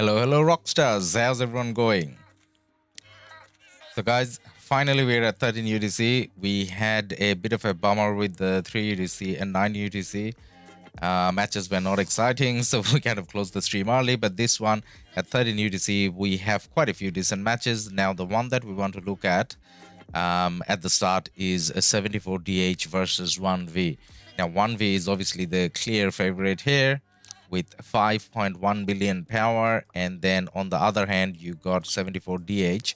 Hello, RoKStars. How's everyone going? So, guys, finally we're at 13 UTC. We had a bit of a bummer with the 3 UTC and 9 UTC. Matches were not exciting, so we kind of closed the stream early. But this one at 13 UTC, we have quite a few decent matches. Now, the one that we want to look at the start is a 74DH versus OneV. Now, OneV is obviously the clear favorite here, with 5.1 billion power, and then on the other hand you got 74DH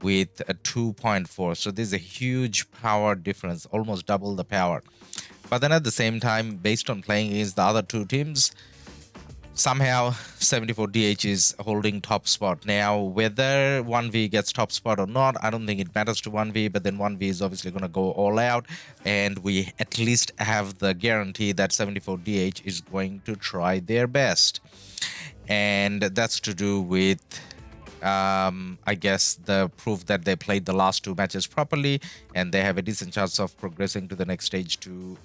with a 2.4. so there's a huge power difference, almost double the power. But then at the same time, based on playing against the other two teams, somehow 74DH is holding top spot. Now, whether OneV gets top spot or not, I don't think it matters to OneV, but then OneV is obviously going to go all out, and we at least have the guarantee that 74DH is going to try their best. And that's to do with, I guess, the proof that they played the last two matches properly, and they have a decent chance of progressing to the next stage to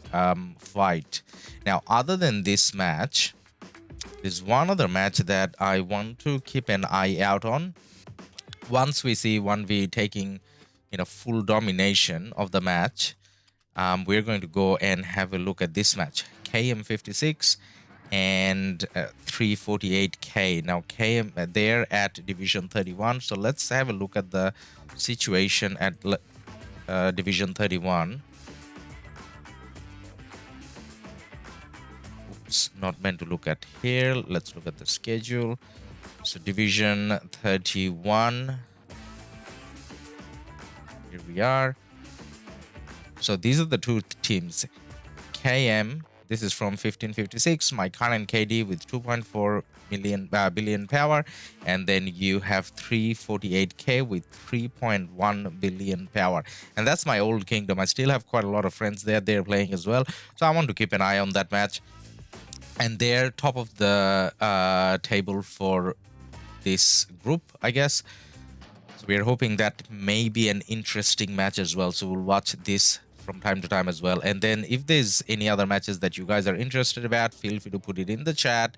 fight. Now, other than this match, there's one other match that I want to keep an eye out on. Once we see OneV taking, full domination of the match, we're going to go and have a look at this match. KM56 and 348K. Now, KM, they're at Division 31. So let's have a look at the situation at Division 31. Not meant to look at here. Let's look at the schedule. So Division 31, here we are. So these are the two teams. KM, this is from 1556, my current KD with 2.4 billion power, and then you have 348K with 3.1 billion power, and that's my old kingdom. I still have quite a lot of friends there. They're playing as well, so I want to keep an eye on that match. And they're top of the table for this group, I guess. So we're hoping that may be an interesting match as well. So we'll watch this from time to time as well. And then if there's any other matches that you guys are interested about, feel free to put it in the chat,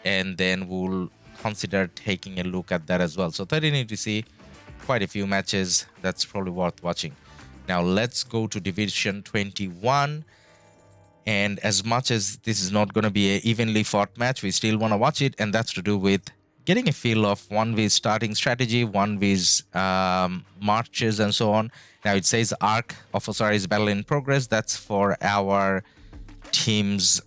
and then we'll consider taking a look at that as well. So 13 UTC, quite a few matches. That's probably worth watching. Now let's go to Division 21. And as much as this is not going to be an evenly fought match, we still want to watch it, and that's to do with getting a feel of OneV's starting strategy, OneV's marches, and so on. Now it says Ark of Osiris battle in progress. That's for our team's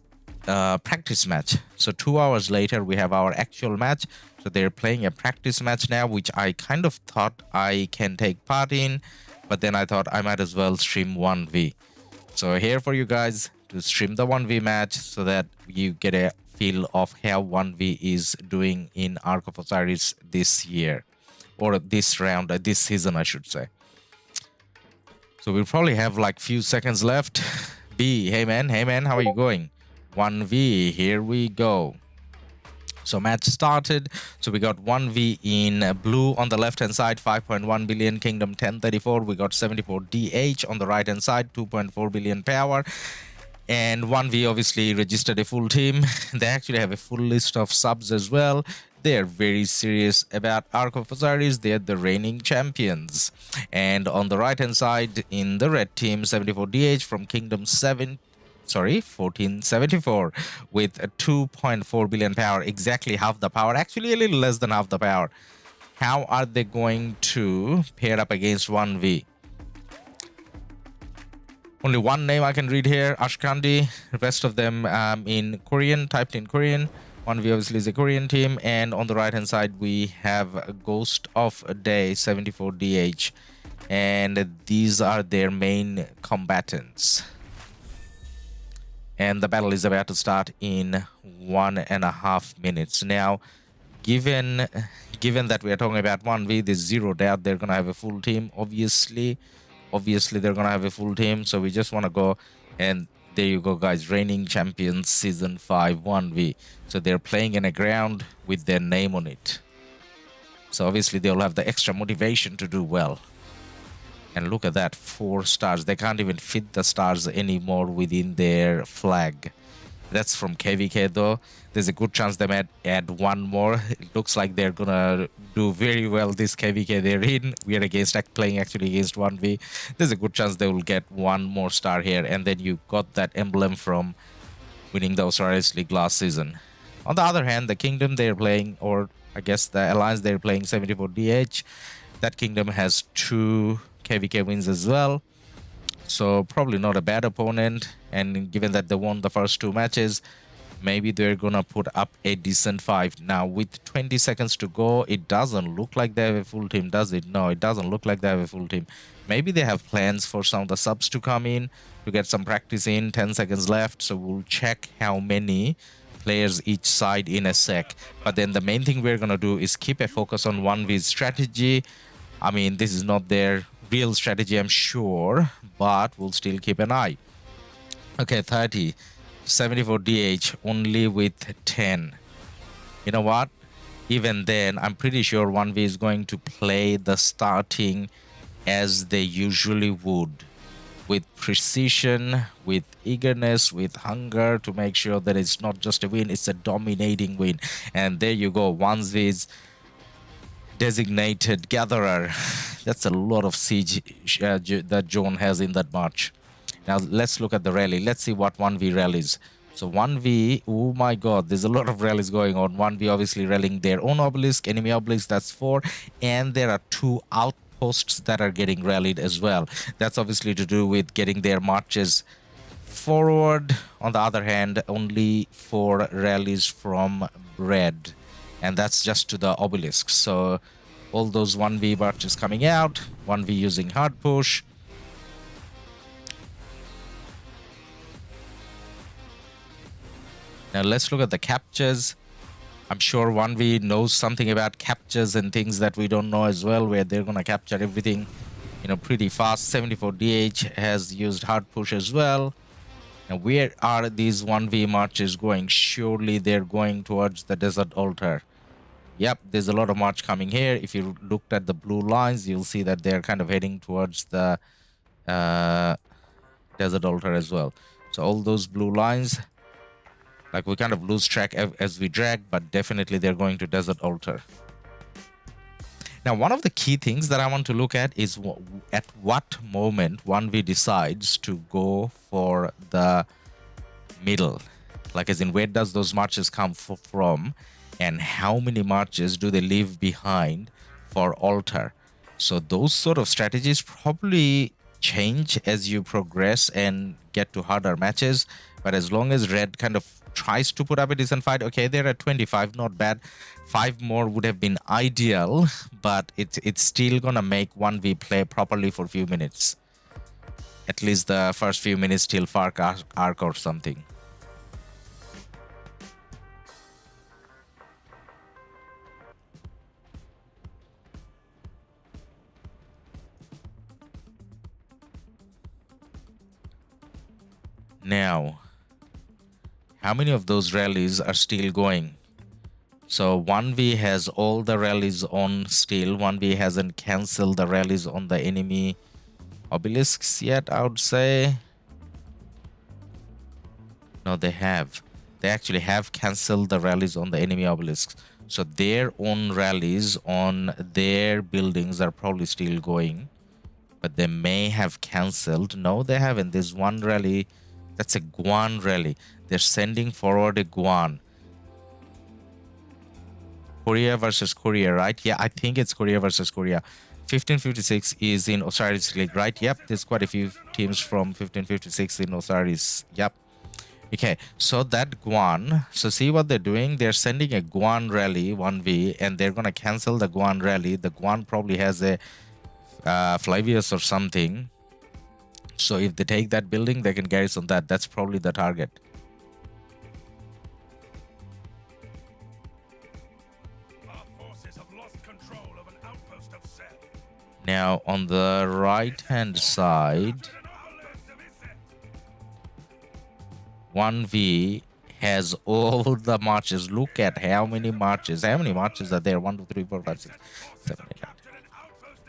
practice match. So 2 hours later, we have our actual match. So they're playing a practice match now, which I kind of thought I can take part in, but then I thought I might as well stream OneV. So here for you guys to stream the OneV match so that you get a feel of how OneV is doing in Ark of Osiris this year, or this round, this season, I should say. So we'll probably have like few seconds left. B, hey man, how are you going? OneV, here we go. So match started. So we got OneV in blue on the left hand side, 5.1 billion, Kingdom 1034. We got 74DH on the right hand side, 2.4 billion power. And OneV obviously registered a full team. They actually have a full list of subs as well. They are very serious about Ark of Osiris. They are the reigning champions. And on the right hand side, in the red team, 74DH from Kingdom 1474 with a 2.4 billion power, exactly half the power, actually a little less than half the power. How are they going to pair up against OneV? Only one name I can read here, Ashkandi. The rest of them in Korean, typed in Korean. OneV obviously is a Korean team. And on the right hand side, we have Ghost of a Day, 74DH. And these are their main combatants. And the battle is about to start in 1.5 minutes. Now, given that we are talking about OneV, there's zero doubt they're going to have a full team, obviously they're going to have a full team. So we just want to go, and there you go, guys, reigning champions season 5 OneV. So they're playing in a ground with their name on it, so obviously they'll have the extra motivation to do well. And look at that, 4 stars. They can't even fit the stars anymore within their flag. That's from KvK though. There's a good chance they might add one more. It looks like they're gonna do very well this KvK they're in. We are playing actually against OneV. There's a good chance they will get one more star here, and then you got that emblem from winning the Osiris League last season. On the other hand, the Kingdom they're playing, or I guess the Alliance they're playing 74DH, that Kingdom has 2 KvK wins as well. So probably not a bad opponent, and given that they won the first 2 matches, maybe they're gonna put up a decent fight. Now with 20 seconds to go, it doesn't look like they have a full team, does it? No, it doesn't look like they have a full team. Maybe they have plans for some of the subs to come in to get some practice in. 10 seconds left, so we'll check how many players each side in a sec. But then the main thing we're gonna do is keep a focus on OneV's strategy. I mean, this is not their real strategy, I'm sure, but we'll still keep an eye. Okay, 30, 74DH, only with 10. You know what? Even then, I'm pretty sure OneV is going to play the starting as they usually would, with precision, with eagerness, with hunger, to make sure that it's not just a win, it's a dominating win. And there you go, OneV's designated gatherer. That's a lot of siege that John has in that match. Now let's look at the rally. Let's see what 1v rallies. So 1v, oh my god, there's a lot of rallies going on. 1v obviously rallying their own obelisk, enemy obelisk, that's 4, and there are 2 outposts that are getting rallied as well. That's obviously to do with getting their marches forward. On the other hand, only 4 rallies from Bread, and that's just to the obelisk. So all those 1v marches coming out, 1v using hard push. Now let's look at the captures. I'm sure 1v knows something about captures and things that we don't know as well, where they're gonna capture everything, you know, pretty fast. 74DH has used hard push as well. Now where are these 1v marches going? Surely they're going towards the desert altar. Yep, there's a lot of march coming here. If you looked at the blue lines, you'll see that they're kind of heading towards the desert altar as well. So all those blue lines, like, we kind of lose track as we drag, but definitely they're going to desert altar. Now, one of the key things that I want to look at is at what moment 1v decides to go for the middle. Like, as in, where does those marches come from? And how many marches do they leave behind for altar? So those sort of strategies probably change as you progress and get to harder matches. But as long as Red kind of tries to put up a decent fight, okay, they're at 25, not bad. 5 more would have been ideal, but it's still gonna make 1v play properly for a few minutes. At least the first few minutes till Fark Ark or something. Now, how many of those rallies are still going? So 1v has all the rallies on still. 1v hasn't cancelled the rallies on the enemy obelisks yet, I would say. No, they have. They actually have cancelled the rallies on the enemy obelisks. So their own rallies on their buildings are probably still going. But they may have cancelled. No, they haven't. There's one rally. That's a Guan rally. They're sending forward a Guan. Korea versus Korea, right? Yeah, I think it's Korea versus Korea. 1556 is in Osiris League, right? Yep, there's quite a few teams from 1556 in Osiris. Yep. Okay, so that Guan, so see what they're doing? They're sending a Guan rally, 1v, and they're going to cancel the Guan rally. The Guan probably has a Flavius or something. So if they take that building, they can garrison that. That's probably the target. Our forces have lost control of an outpost of Seth. Now on the right-hand side, 1v has all the marches. Look at how many marches. How many marches are there? 1, 2, 3, 4, 5, 6, 7, 8, 9,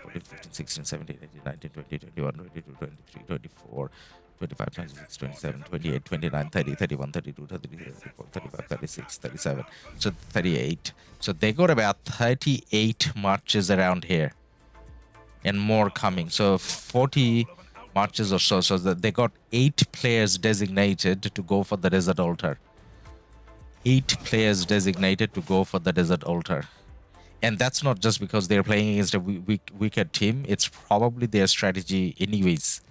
14, 15, 16, 17, 18, 19, 20, 21, 22, 23, 24, 25, 26, 27, 28, 29, 30, 31, 32, 33, 34, 35, 36, 37. So 38. So they got about 38 marches around here and more coming. So 40 marches or so. So they got 8 players designated to go for the desert altar. 8 players designated to go for the desert altar. And that's not just because they're playing against a weaker team. It's probably their strategy anyways.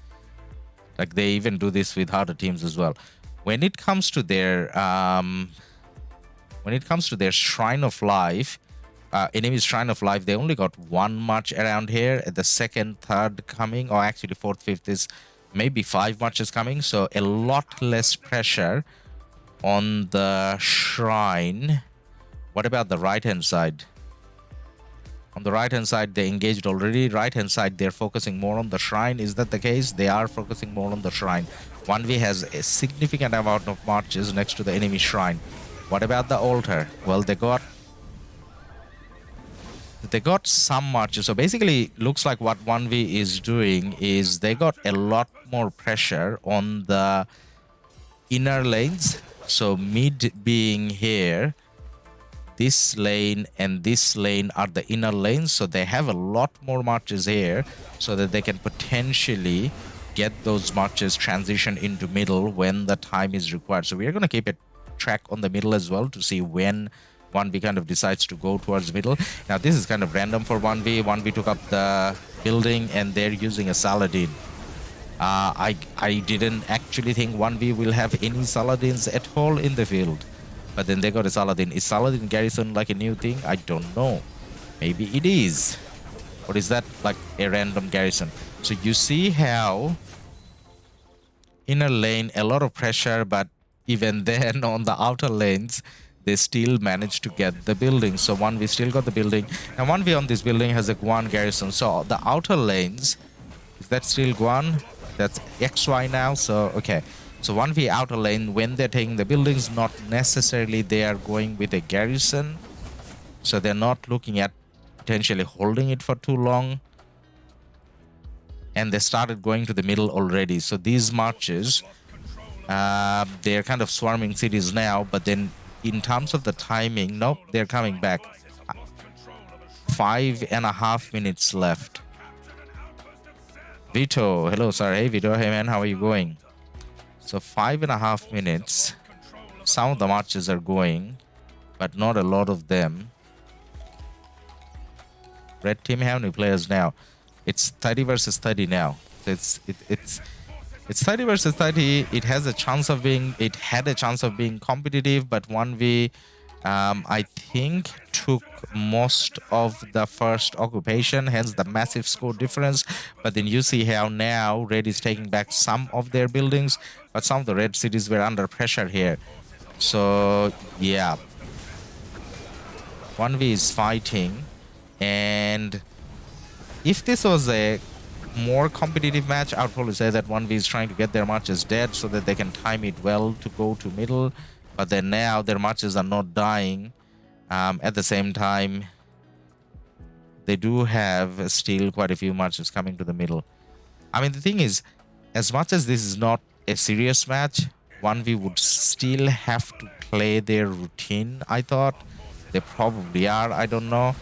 Like they even do this with harder teams as well. When it comes to their Shrine of Life, enemy's Shrine of Life, they only got 1 march around here. At the second, third coming, or actually fourth, fifth is maybe 5 marches coming. So a lot less pressure on the shrine. What about the right hand side? On the right hand side, they engaged already. Right hand side, they're focusing more on the shrine. Is that the case? They are focusing more on the shrine. 1v has a significant amount of marches next to the enemy shrine. What about the altar? Well, they got some marches. So basically, looks like what 1v is doing is they got a lot more pressure on the inner lanes. So mid being here, this lane and this lane are the inner lanes, so they have a lot more marches here so that they can potentially get those marches transition into middle when the time is required. So we are going to keep a track on the middle as well to see when 1v kind of decides to go towards middle. Now this is kind of random for 1v. 1v took up the building and they're using a Saladin. I didn't actually think 1v will have any Saladins at all in the field. But then they got a Saladin. Is Saladin garrison like a new thing? I don't know. Maybe it is. Or is that like a random garrison? So you see how inner lane, a lot of pressure, but even then on the outer lanes, they still managed to get the building. So 1v still got the building. And 1v on this building has a Guan garrison. So the outer lanes, is that still Guan? That's XY now. So, okay. So 1v outer lane, when they're taking the buildings, not necessarily they are going with a garrison. So they're not looking at potentially holding it for too long. And they started going to the middle already. So these marches, they're kind of swarming cities now. But then in terms of the timing, nope, they're coming back. 5.5 minutes left. Vito, hello, sir. Hey, Vito. Hey, man, how are you going? So 5.5 minutes. Some of the marches are going, but not a lot of them. Red team, how many players now? It's 30 versus 30 now. So it's 30 versus 30. It had a chance of being competitive, but 1v I think took most of the first occupation, hence the massive score difference. But then you see how now Red is taking back some of their buildings, but some of the red cities were under pressure here. So yeah, 1v is fighting, and if this was a more competitive match, I would probably say that 1v is trying to get their marches dead so that they can time it well to go to middle. But then now their marches are not dying. At the same time, they do have still quite a few marches coming to the middle. I mean, the thing is, as much as this is not a serious match, 1v would still have to play their routine, I thought. They probably are, I don't know.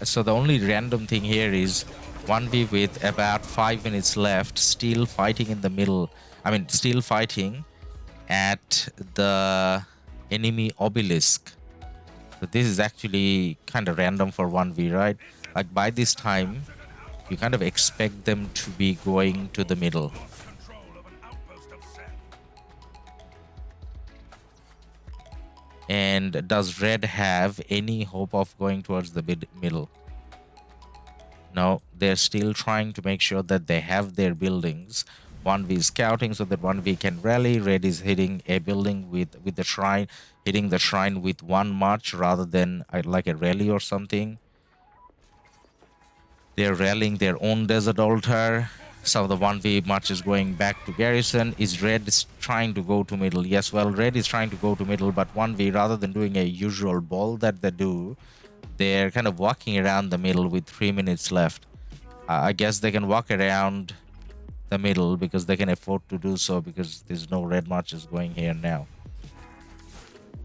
So the only random thing here is 1v with about 5 minutes left, still fighting in the middle. I mean, still fighting at the enemy obelisk. So this is actually kind of random for 1v, right? Like by this time, you kind of expect them to be going to the middle. And does Red have any hope of going towards the middle? No, they're still trying to make sure that they have their buildings. 1v is scouting so that 1v can rally. Red is hitting a building with the shrine, hitting the shrine with 1 march rather than like a rally or something. They're rallying their own desert altar. Some of the 1v marches going back to garrison. Is Red trying to go to middle? Yes, well, Red is trying to go to middle, but 1v, rather than doing a usual ball that they do, they're kind of walking around the middle with 3 minutes left. I guess they can walk around the middle because they can afford to do so because there's no red marches going here now.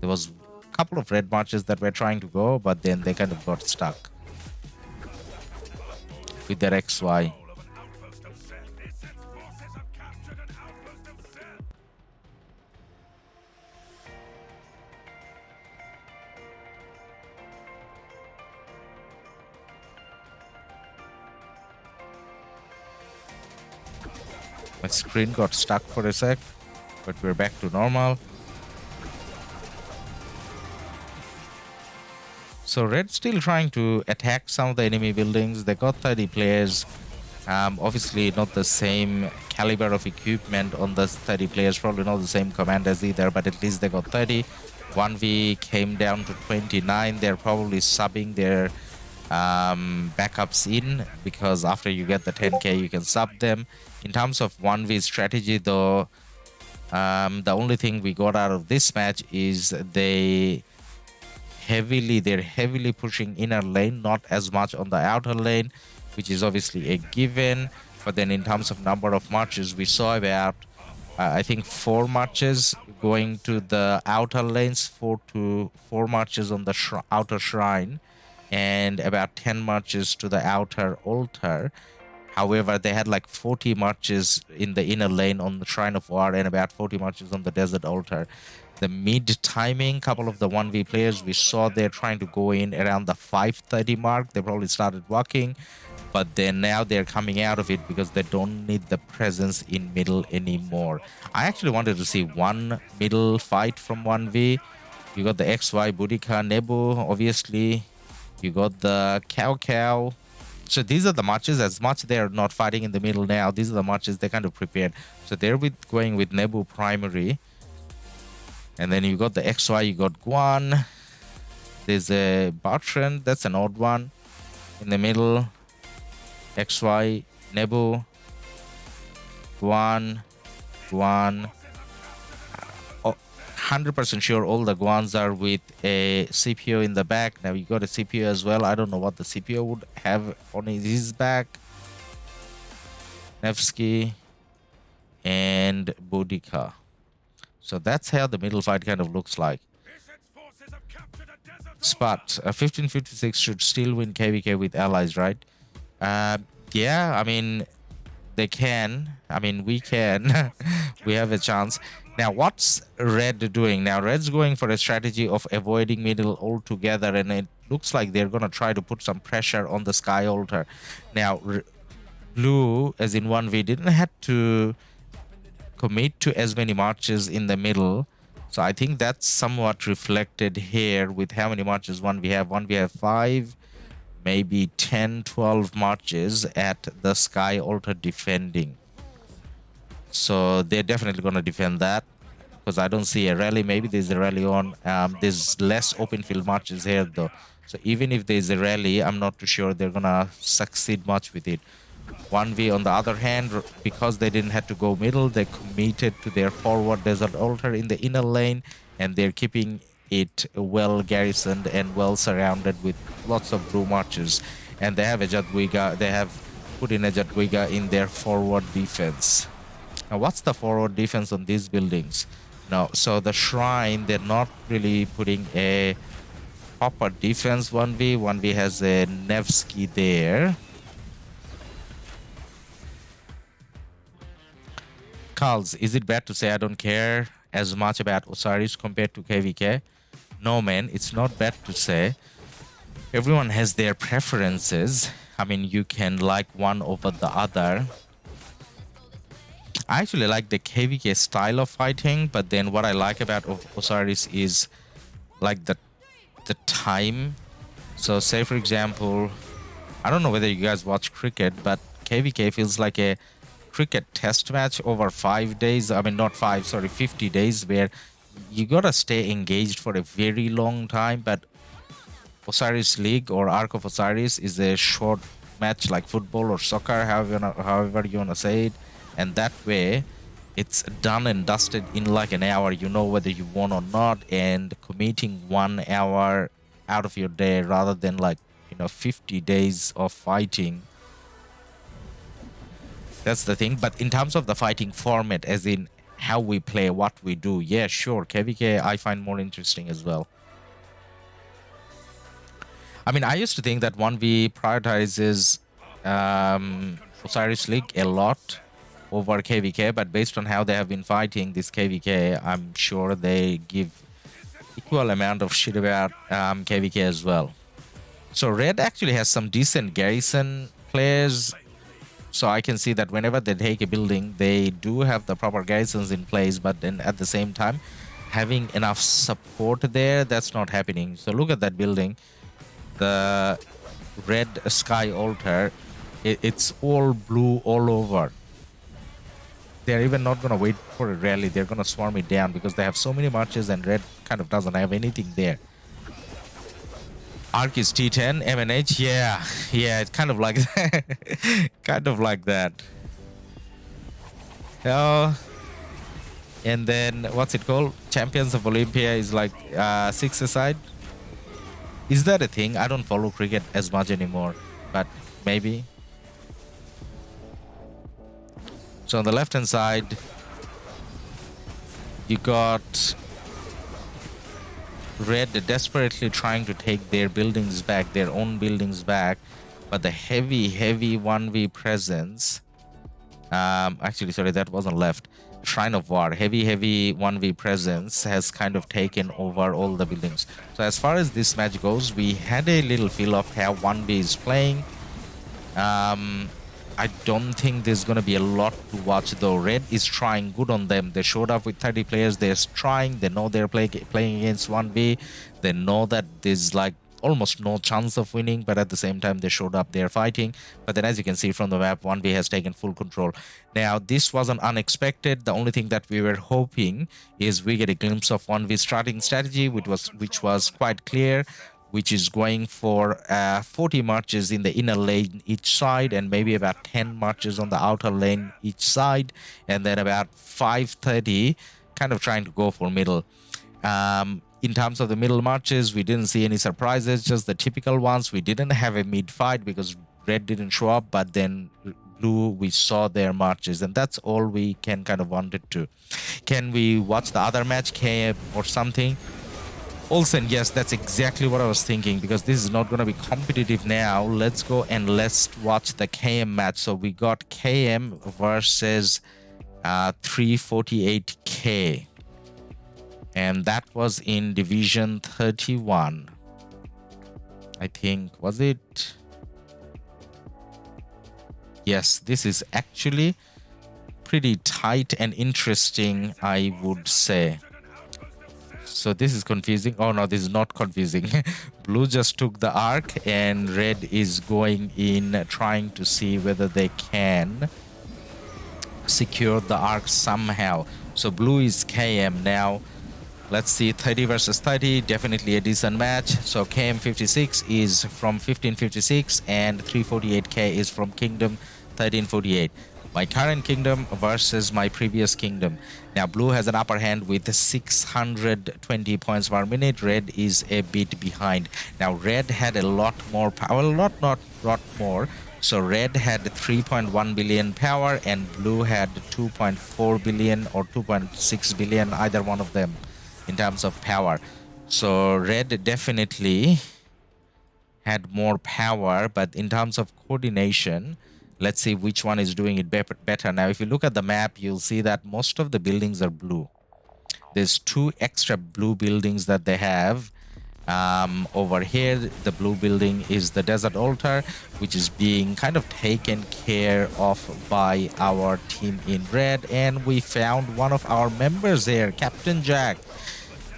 There was a couple of red marches that were trying to go, but then they kind of got stuck with their XY. My screen got stuck for a sec, but we're back to normal. So Red's still trying to attack some of the enemy buildings. They got 30 players. Obviously not the same caliber of equipment on the 30 players, probably not the same commanders either, but at least they got 30. 1V came down to 29. They're probably subbing their backups in because after you get the 10k you can sub them. In terms of 1v strategy though, the only thing we got out of this match is they're heavily pushing inner lane, not as much on the outer lane, which is obviously a given. But then in terms of number of marches, we saw about I think 4 marches going to the outer lanes, 4 marches on the outer shrine, and about 10 marches to the outer altar. However, they had like 40 marches in the inner lane on the Shrine of War and about 40 marches on the desert altar. The mid timing, couple of the 1v players we saw they're trying to go in around the 5:30 mark. They probably started walking, but then now they're coming out of it because they don't need the presence in middle anymore. I actually wanted to see one middle fight from 1v. You got the XY Boudica Nebu, obviously. You got the Cow. So these are the matches. As much they're not fighting in the middle now, these are the matches they kind of prepared. So they're going with Nebu primary. And then you got the XY, you got Guan. There's a Bartrand, that's an odd one. In the middle, XY, Nebu, Guan. 100% sure all the Guans are with a CPO in the back. Now you got a CPO as well. I don't know what the CPO would have on his back. Nevsky and Boudica. So that's how the middle fight kind of looks like. Spot 1556 should still win KvK with allies, right? Yeah, I mean they can. I mean we can. We have a chance. Now, what's Red doing? Now, Red's going for a strategy of avoiding middle altogether, and it looks like they're going to try to put some pressure on the Sky Altar. Now, Blue, as in 1v, didn't have to commit to as many marches in the middle. So I think that's somewhat reflected here with how many marches 1v have. 1v have 5, maybe 10, 12 marches at the Sky Altar defending. So they're definitely going to defend that because I don't see a rally. Maybe there's a rally on. There's less open field marches here though. So even if there's a rally, I'm not too sure they're going to succeed much with it. 1v on the other hand, because they didn't have to go middle, they committed to their forward desert altar in the inner lane, and they're keeping it well garrisoned and well surrounded with lots of blue marches. And they have a Jadwiga. They have put in a Jadwiga in their forward defense. Now, what's the forward defense on these buildings? No, so the shrine, they're not really putting a proper defense 1v. 1v has a Nevsky there. Carls, is it bad to say I don't care as much about Osiris compared to KvK? No, man, it's not bad to say. Everyone has their preferences. I mean, you can like one over the other. I actually like the KvK style of fighting, but then what I like about Osiris is like the time. So say for example, I don't know whether you guys watch cricket, but KvK feels like a cricket test match over 5 days. I mean, not 5, sorry, 50 days, where you gotta stay engaged for a very long time. But Osiris League or Ark of Osiris is a short match like football or soccer, however you wanna say it. And that way, it's done and dusted in like an hour. You know whether you won or not, and committing 1 hour out of your day rather than 50 days of fighting. That's the thing. But in terms of the fighting format, as in how we play, what we do, yeah, sure, KvK I find more interesting as well. I mean, I used to think that 1v prioritizes Osiris League a lot over KvK, but based on how they have been fighting this KvK, I'm sure they give equal amount of shit about KvK as well. So Red actually has some decent garrison players. So I can see that whenever they take a building, they do have the proper garrisons in place, but then at the same time, having enough support there, that's not happening. So look at that building. The red sky altar, it's all blue all over. They're even not going to wait for a rally. They're going to swarm it down because they have so many marches and red kind of doesn't have anything there. Ark is T10, MNH, yeah, it's kind of like that. Kind of like that. Oh, and then what's it called? Champions of Olympia is like 6 aside. Is that a thing? I don't follow cricket as much anymore, but maybe. So on the left hand side, you got Red desperately trying to take their buildings back, their own buildings back, but the heavy 1v presence. Actually, sorry, that wasn't left. Shrine of War, heavy 1v presence has kind of taken over all the buildings. So as far as this match goes, we had a little feel of how 1v is playing. I don't think there's going to be a lot to watch though. Red is trying good on them. They showed up with 30 players. They're trying. They know they're playing against 1v. They know that there's like almost no chance of winning, but at the same time they showed up, they're fighting. But then as you can see from the map, 1v has taken full control. Now this wasn't unexpected. The only thing that we were hoping is we get a glimpse of 1v starting strategy, which was quite clear, which is going for 40 marches in the inner lane each side and maybe about 10 marches on the outer lane each side, and then about 530 kind of trying to go for middle. In terms of the middle marches, we didn't see any surprises, just the typical ones. We didn't have a mid fight because Red didn't show up, but then Blue, we saw their marches, and that's all we can kind of wanted to. Can we watch the other match, KM or something? Olsen, yes, that's exactly what I was thinking, because this is not going to be competitive now. Let's go and let's watch the KM match. So we got KM versus 348K. And that was in Division 31. I think, was it? Yes, this is actually pretty tight and interesting, I would say. So this is confusing. Oh no, this is not confusing. Blue just took the Ark and Red is going in trying to see whether they can secure the Ark somehow. So Blue is KM now. Let's see, 30 versus 30, definitely a decent match. So KM56 is from 1556 and 348K is from Kingdom 1348. My current kingdom versus my previous kingdom. Now Blue has an upper hand with 620 points per minute. Red is a bit behind. Now Red had a lot more power, not more. So Red had 3.1 billion power and Blue had 2.4 billion or 2.6 billion, either one of them, in terms of power. So Red definitely had more power, but in terms of coordination, let's see which one is doing it better. Now, if you look at the map, you'll see that most of the buildings are blue. There's 2 extra blue buildings that they have. Over here, the blue building is the Desert Altar, which is being kind of taken care of by our team in red. And we found one of our members here, Captain Jack.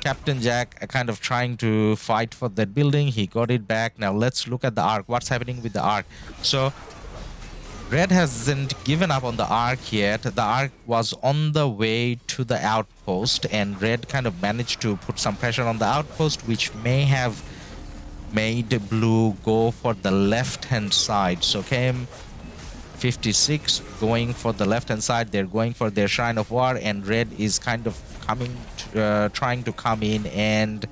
Captain Jack kind of trying to fight for that building. He got it back. Now let's look at the Ark. What's happening with the Ark? So Red hasn't given up on the Ark yet. The Ark was on the way to the outpost, and Red kind of managed to put some pressure on the outpost, which may have made Blue go for the left-hand side. So KM56 going for the left-hand side. They're going for their Shrine of War, and Red is kind of coming, trying to come in and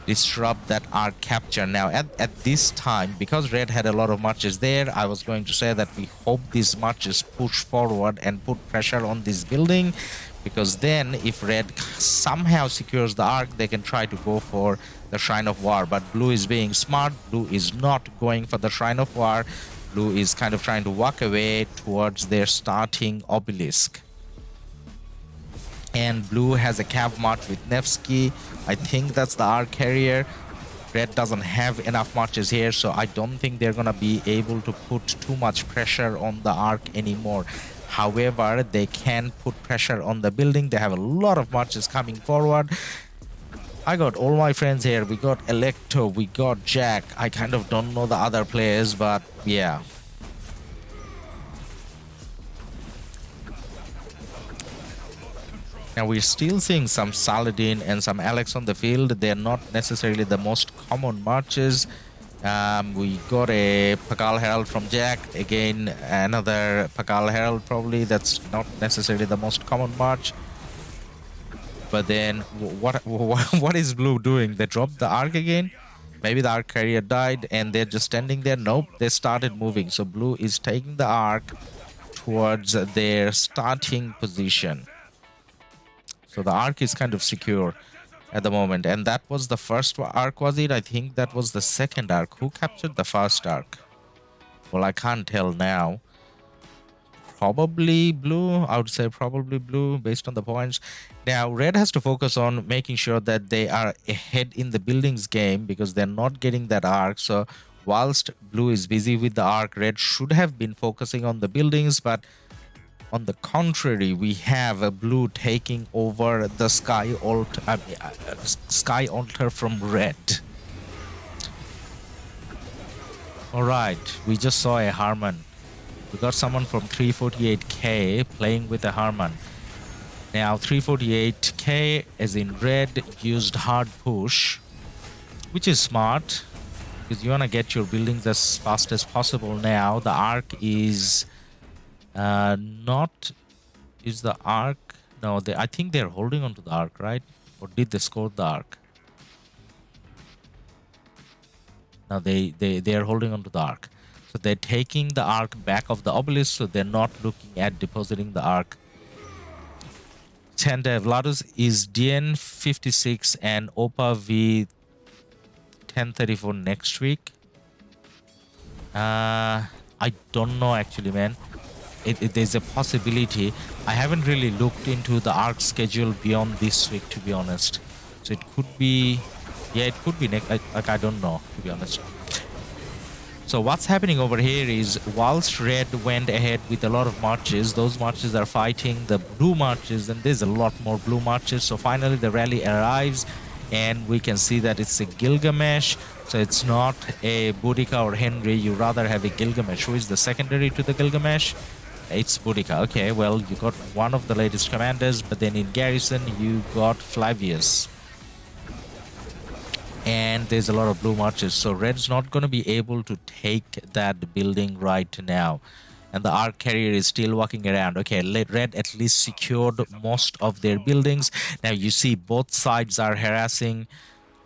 disrupt that arc capture. Now at this time, because red had a lot of marches there, I was going to say that we hope these marches push forward and put pressure on this building, because then if red somehow secures the arc, they can try to go for the Shrine of War. But blue is being smart. Blue is not going for the Shrine of War. Blue is kind of trying to walk away towards their starting obelisk. And blue has a cav march with Nevsky. I think that's the arc carrier. Red doesn't have enough marches here, so I don't think they're gonna be able to put too much pressure on the arc anymore. However, they can put pressure on the building. They have a lot of marches coming forward. I got all my friends here. We got Electo, we got Jack. I kind of don't know the other players, but yeah. Now we're still seeing some Saladin and some Alex on the field. They're not necessarily the most common marches. We got a Pakal Herald from Jack. Again, another Pakal Herald probably. That's not necessarily the most common march. But then, what is blue doing? They dropped the arc again? Maybe the arc carrier died and they're just standing there? Nope, they started moving. So blue is taking the arc towards their starting position. So the arc is kind of secure at the moment. And that was the first arc, was it? I think that was the second arc. Who captured the first arc? Well, I can't tell now. Probably blue. I would say probably blue based on the points. Now, red has to focus on making sure that they are ahead in the buildings game because they're not getting that arc. So whilst blue is busy with the arc, red should have been focusing on the buildings, but on the contrary, we have a blue taking over the sky altar from red. All right, we just saw a Harman. We got someone from 348k playing with a Harman. Now 348k, as in red, used hard push, which is smart because you want to get your buildings as fast as possible. Now the arc is is the arc? No, I think they're holding on to the arc, right? Or did they score the arc? No, they are holding on to the arc. So they're taking the arc back of the obelisk, so they're not looking at depositing the arc. Chandev LADUS is DN56 and OPA V 1034 next week. I don't know actually, man. There's a possibility. I haven't really looked into the arc schedule beyond this week, to be honest. So it could be, yeah, it could be next. I don't know, to be honest. So what's happening over here is whilst red went ahead with a lot of marches, those marches are fighting the blue marches, and there's a lot more blue marches. So finally the rally arrives and we can see that it's a Gilgamesh. So it's not a Boudica or Henry. You rather have a Gilgamesh. Who is the secondary to the Gilgamesh? It's Boudica. Okay, well, you got one of the latest commanders, but then in garrison you got Flavius. And there's a lot of blue marches, so red's not going to be able to take that building right now. And the arc carrier is still walking around. Okay, red at least secured most of their buildings. Now you see both sides are harassing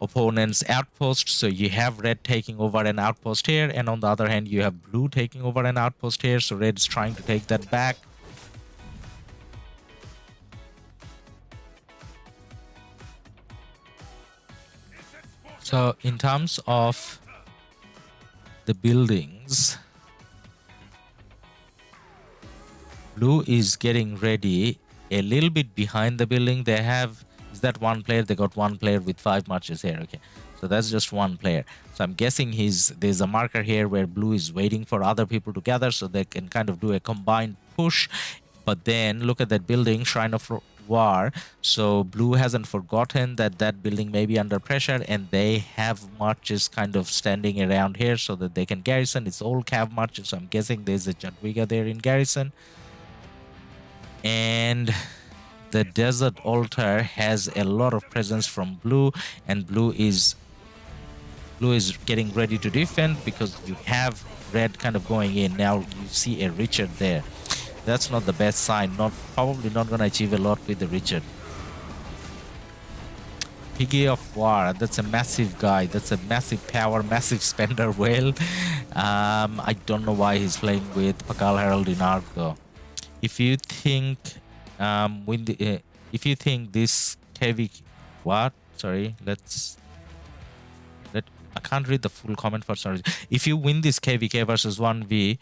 opponent's outpost. So you have red taking over an outpost here, and on the other hand you have blue taking over an outpost here. So red is trying to take that back. So in terms of the buildings, blue is getting ready a little bit behind the building. They have, is that one player? They got one player with 5 marches here. Okay, so that's just one player. So I'm guessing there's a marker here where blue is waiting for other people to gather so they can kind of do a combined push. But then look at that building, Shrine of War. So blue hasn't forgotten that that building may be under pressure, and they have marches kind of standing around here so that they can garrison. It's all cav marches, so I'm guessing there's a Jadwiga there in garrison. And the desert altar has a lot of presence from blue, and blue is getting ready to defend because you have red kind of going in. Now you see a Richard there. That's not the best sign. Probably not going to achieve a lot with the Richard. Piggy of War. That's a massive guy. That's a massive power, massive spender whale. I don't know why he's playing with Pakal Herald in Ark though. If you think, if you think this KvK, what? Sorry, I can't read the full comment for sorry. If you win this KvK versus 1v,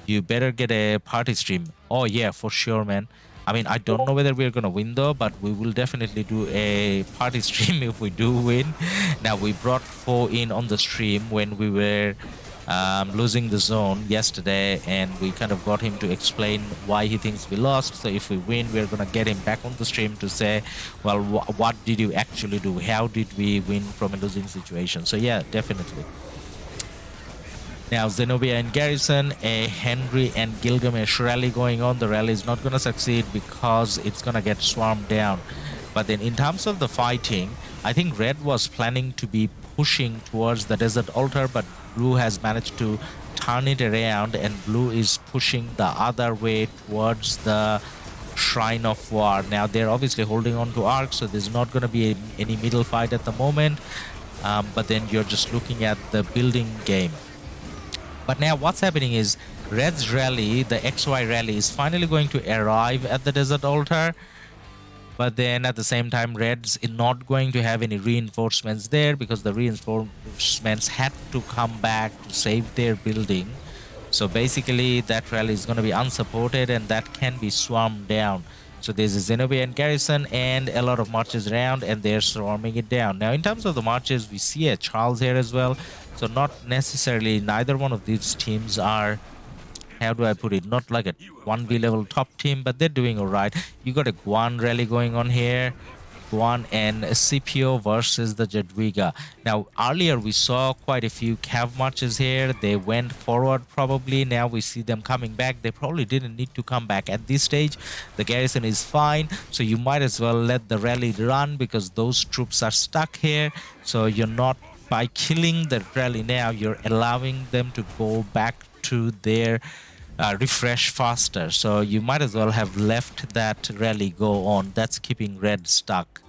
you better get a party stream. Oh yeah, for sure, man. I mean, I don't know whether we're gonna win though, but we will definitely do a party stream if we do win. Now, we brought 4 in on the stream when we were losing the zone yesterday, and we kind of got him to explain why he thinks we lost. So if we win, we're gonna get him back on the stream to say, well, what did you actually do? How did we win from a losing situation? So yeah, definitely. Now, Zenobia and Garrison, a Henry and Gilgamesh rally going on. The rally is not going to succeed because it's going to get swarmed down. But then in terms of the fighting, I think Red was planning to be pushing towards the desert altar, but Blue has managed to turn it around, and Blue is pushing the other way towards the Shrine of War. Now, they're obviously holding on to Ark, so there's not going to be any middle fight at the moment. But then you're just looking at the building game. But now what's happening is Red's rally, the XY rally, is finally going to arrive at the desert altar. But then at the same time, Red's not going to have any reinforcements there because the reinforcements had to come back to save their building. So basically that rally is going to be unsupported, and that can be swarmed down. So there's a Zenobia and Garrison and a lot of marches around, and they're swarming it down. Now in terms of the marches, we see a Charles here as well. So not necessarily, neither one of these teams are, how do I put it, not like a 1v level top team, but they're doing alright. You got a Guan rally going on here. Guan and CPO versus the Jadwiga. Now earlier we saw quite a few Cav marches here. They went forward probably. Now we see them coming back. They probably didn't need to come back at this stage. The garrison is fine, so you might as well let the rally run because those troops are stuck here. So you're not, by killing the rally now, you're allowing them to go back to their refresh faster. So you might as well have left that rally go on. That's keeping Red stuck.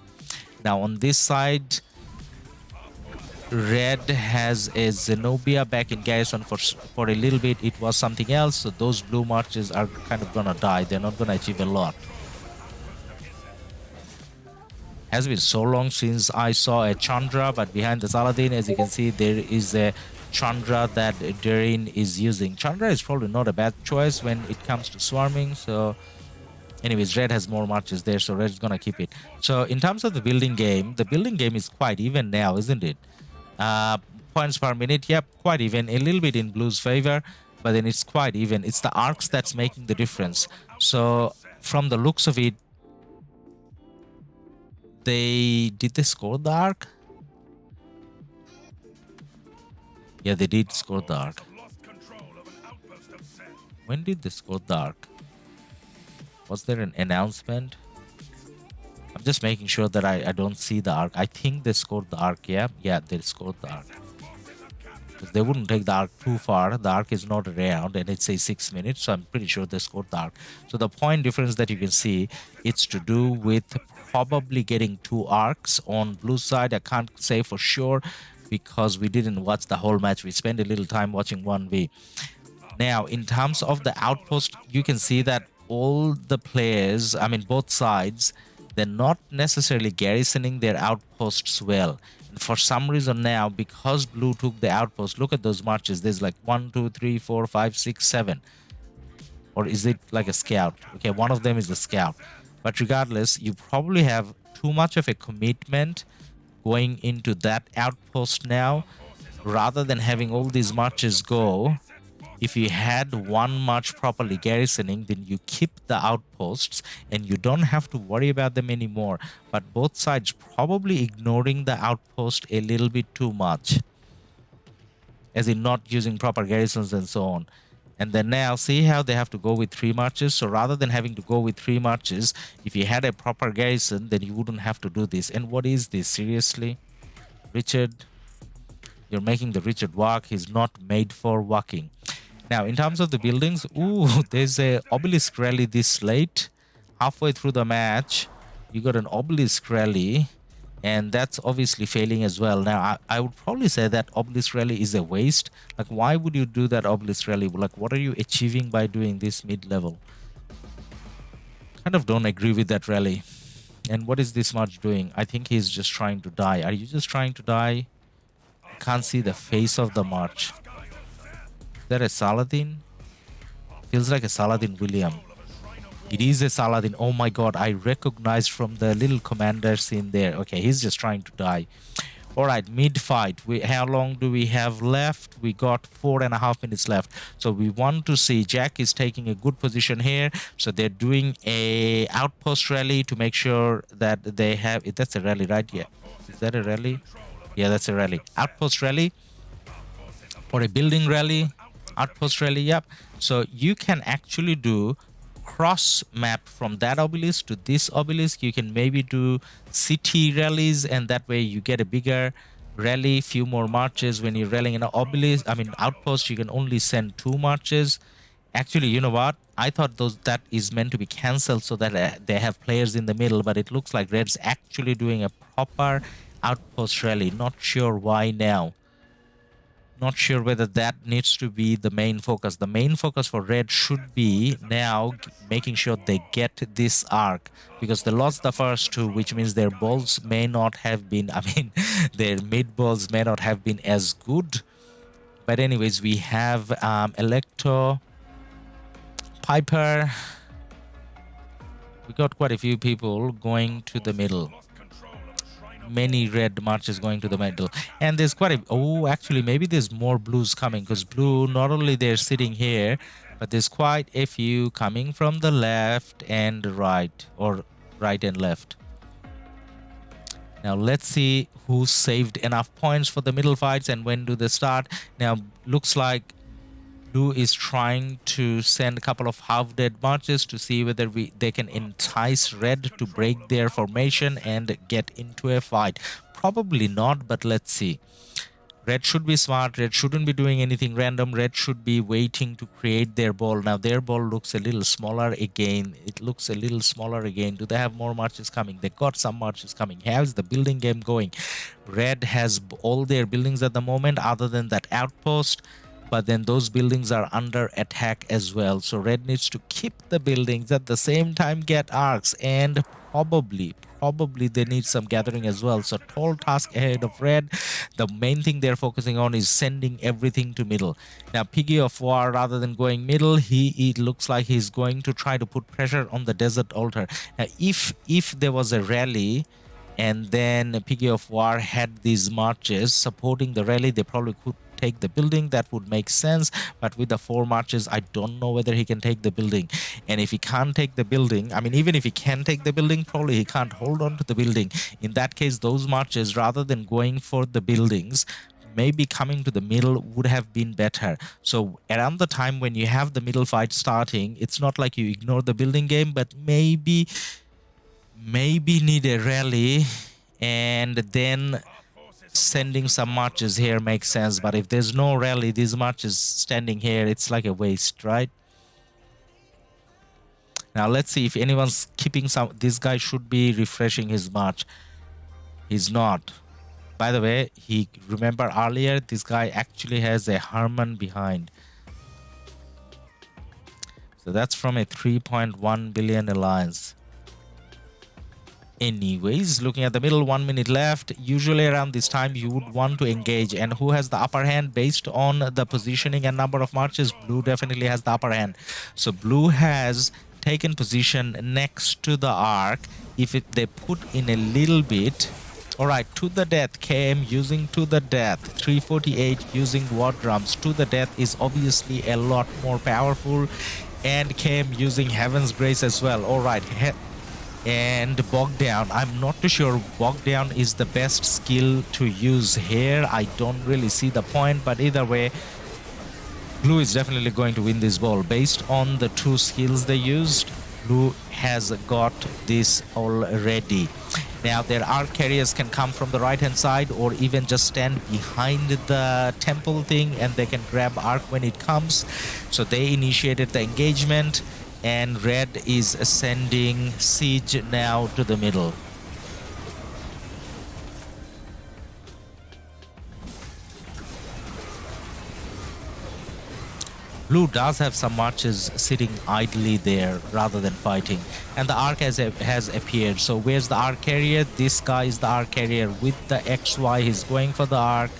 Now on this side, Red has a Zenobia back in garrison for a little bit. It was something else, so those blue marches are kind of gonna die. They're not gonna achieve a lot. Has been so long since I saw a Chandra, but behind the Saladin, as you can see, there is a Chandra that Darin is using. Chandra is probably not a bad choice when it comes to swarming. So anyways, Red has more marches there, so Red's gonna keep it. So in terms of the building game is quite even now, isn't it? Points per minute, yep, quite even. A little bit in Blue's favor, but then it's quite even. It's the arcs that's making the difference. So from the looks of it, did they score the arc? Yeah, they did score the arc. When did they score the arc? Was there an announcement? I'm just making sure that I don't see the arc. I think they scored the arc, yeah. Yeah, they scored the arc. Because they wouldn't take the arc too far. The arc is not around, and it says 6 minutes, so I'm pretty sure they scored the arc. So the point difference that you can see, it's to do with probably getting 2 arcs on blue side. I can't say for sure because we didn't watch the whole match. We spent a little time watching 1v. Now, in terms of the outpost, you can see that all the players, I mean both sides, they're not necessarily garrisoning their outposts well. And for some reason now, because blue took the outpost, look at those marches. There's like 1, 2, 3, 4, 5, 6, 7. Or is it like a scout? Okay, one of them is a scout. But regardless, you probably have too much of a commitment going into that outpost now. Rather than having all these marches go, if you had one march properly garrisoning, then you keep the outposts and you don't have to worry about them anymore. But both sides probably ignoring the outpost a little bit too much, as in not using proper garrisons and so on. And then now see how they have to go with 3 marches. So rather than having to go with 3 marches, if you had a proper garrison, then you wouldn't have to do this. And what is this? Seriously? Richard? You're making the Richard walk. He's not made for walking. Now, in terms of the buildings, ooh, there's a obelisk rally this late. Halfway through the match, you got an obelisk rally. and that's obviously failing as well. Now I would probably say that obelisk rally is a waste. Like, why would you do that obelisk rally? Like, what are you achieving by doing this mid-level? Kind of don't agree with that rally. And what is this March doing? I think he's just trying to die. Are you just trying to die? I can't see the face of the March. Is that a Saladin? Feels like a Saladin William. It is a Saladin. Oh my god, I recognized from the little commander scene there. Okay, he's just trying to die. Alright, mid-fight. How long do we have left? We got 4.5 minutes left. So we want to see Jack is taking a good position here. So they're doing a outpost rally to make sure that they have... That's a rally, right? Yeah. Is that a rally? Yeah, that's a rally. Outpost rally. Or a building rally. Outpost rally, yep. So you can actually do cross map from that obelisk to this obelisk. You can maybe do city rallies, and that way you get a bigger rally, few more marches. When you're rallying an obelisk, outpost, you can only send 2 marches. Actually, you know what, I thought that is meant to be cancelled so that they have players in the middle, but it looks like Red's actually doing a proper outpost rally. Not sure why now. Not sure whether that needs to be the main focus. The main focus for Red should be now making sure they get this arc, because they lost the first 2, which means their balls may not have been, their mid balls may not have been as good. But anyways, we have Electro, Piper. We got quite a few people going to the middle. Many red marches going to the middle, and there's quite a... Oh, actually, maybe there's more blues coming, because blue, not only they're sitting here, but there's quite a few coming from the left and right, or right and left. Now let's see who saved enough points for the middle fights and when do they start. Now looks like blue is trying to send a couple of half-dead marches to see whether they can entice red to break their formation and get into a fight. Probably not, but let's see. Red should be smart. Red shouldn't be doing anything random. Red should be waiting to create their ball. Now their ball looks a little smaller again. It looks a little smaller again. Do they have more marches coming? They got some marches coming. How's the building game going? Red has all their buildings at the moment other than that outpost. But then those buildings are under attack as well. So Red needs to keep the buildings, at the same time get arcs, and probably they need some gathering as well. So tall task ahead of Red. The main thing they're focusing on is sending everything to middle. Now Piggy of War, rather than going middle, it looks like he's going to try to put pressure on the desert altar. Now if there was a rally and then Piggy of War had these marches supporting the rally, they probably could take the building. That would make sense, but with the 4 marches, I don't know whether he can take the building. And if he can't take the building, even if he can take the building, probably he can't hold on to the building. In that case, those marches, rather than going for the buildings, maybe coming to the middle would have been better. So around the time when you have the middle fight starting, it's not like you ignore the building game, but maybe need a rally, and then sending some marches here makes sense. But if there's no rally, these marches standing here, it's like a waste, right? Now let's see if anyone's keeping some. This guy should be refreshing his march. He's not. By the way, remember earlier, this guy actually has a Herman behind. So that's from a 3.1 billion alliance. Anyways, looking at the middle, 1 minute left. Usually around this time you would want to engage, and who has the upper hand based on the positioning and number of marches? Blue definitely has the upper hand. So blue has taken position next to the arc. If they put in a little bit, all right, to the death, KM using to the death, 348 using war drums. To the death is obviously a lot more powerful, and KM using Heaven's Grace as well. All right, and bog down. I'm not too sure bog down is the best skill to use here. I don't really see the point, but either way, blue is definitely going to win this ball. Based on the 2 skills they used, blue has got this already. Now their arc carriers can come from the right hand side, or even just stand behind the temple thing, and they can grab arc when it comes. So they initiated the engagement, and red is sending siege now to the middle. Blue does have some marches sitting idly there rather than fighting. And the Ark has appeared. So where's the Ark carrier? This guy is the Ark carrier with the XY. He's going for the Ark.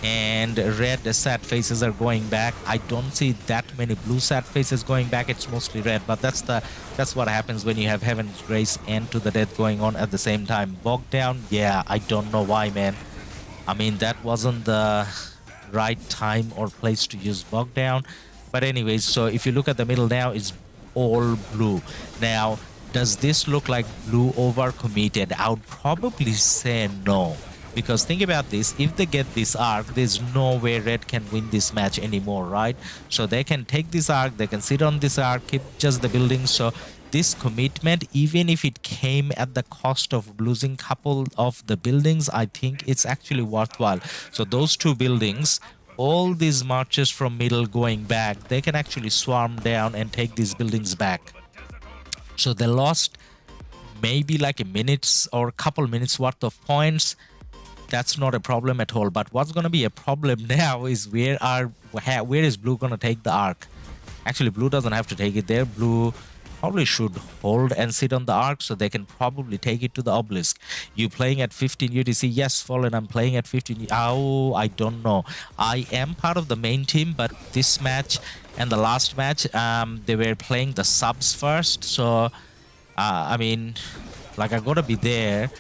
And red sad faces are going back. I don't see that many blue sad faces going back. It's mostly red, but that's what happens when you have Heaven's Grace and To the Death going on at the same time. Bogged down, yeah, I don't know why, man. I mean, that wasn't the right time or place to use Bogged down. But anyways, so if you look at the middle now, it's all blue. Now, does this look like blue overcommitted? I would probably say no. Because think about this, if they get this Ark, there's no way red can win this match anymore, right? So they can take this Ark, they can sit on this Ark, keep just the buildings. So this commitment, even if it came at the cost of losing couple of the buildings, I think it's actually worthwhile. So those two buildings, all these marches from middle going back, they can actually swarm down and take these buildings back. So they lost maybe like a minute or a couple minutes worth of points. That's not a problem at all. But what's going to be a problem now is where is blue going to take the Ark? Actually, blue doesn't have to take it there. Blue probably should hold and sit on the Ark so they can probably take it to the obelisk. You playing at 15 UTC? Yes, Fallen, I'm playing at 15. Oh, I don't know. I am part of the main team, but this match and the last match, they were playing the subs first. So, I mean, like, I got to be there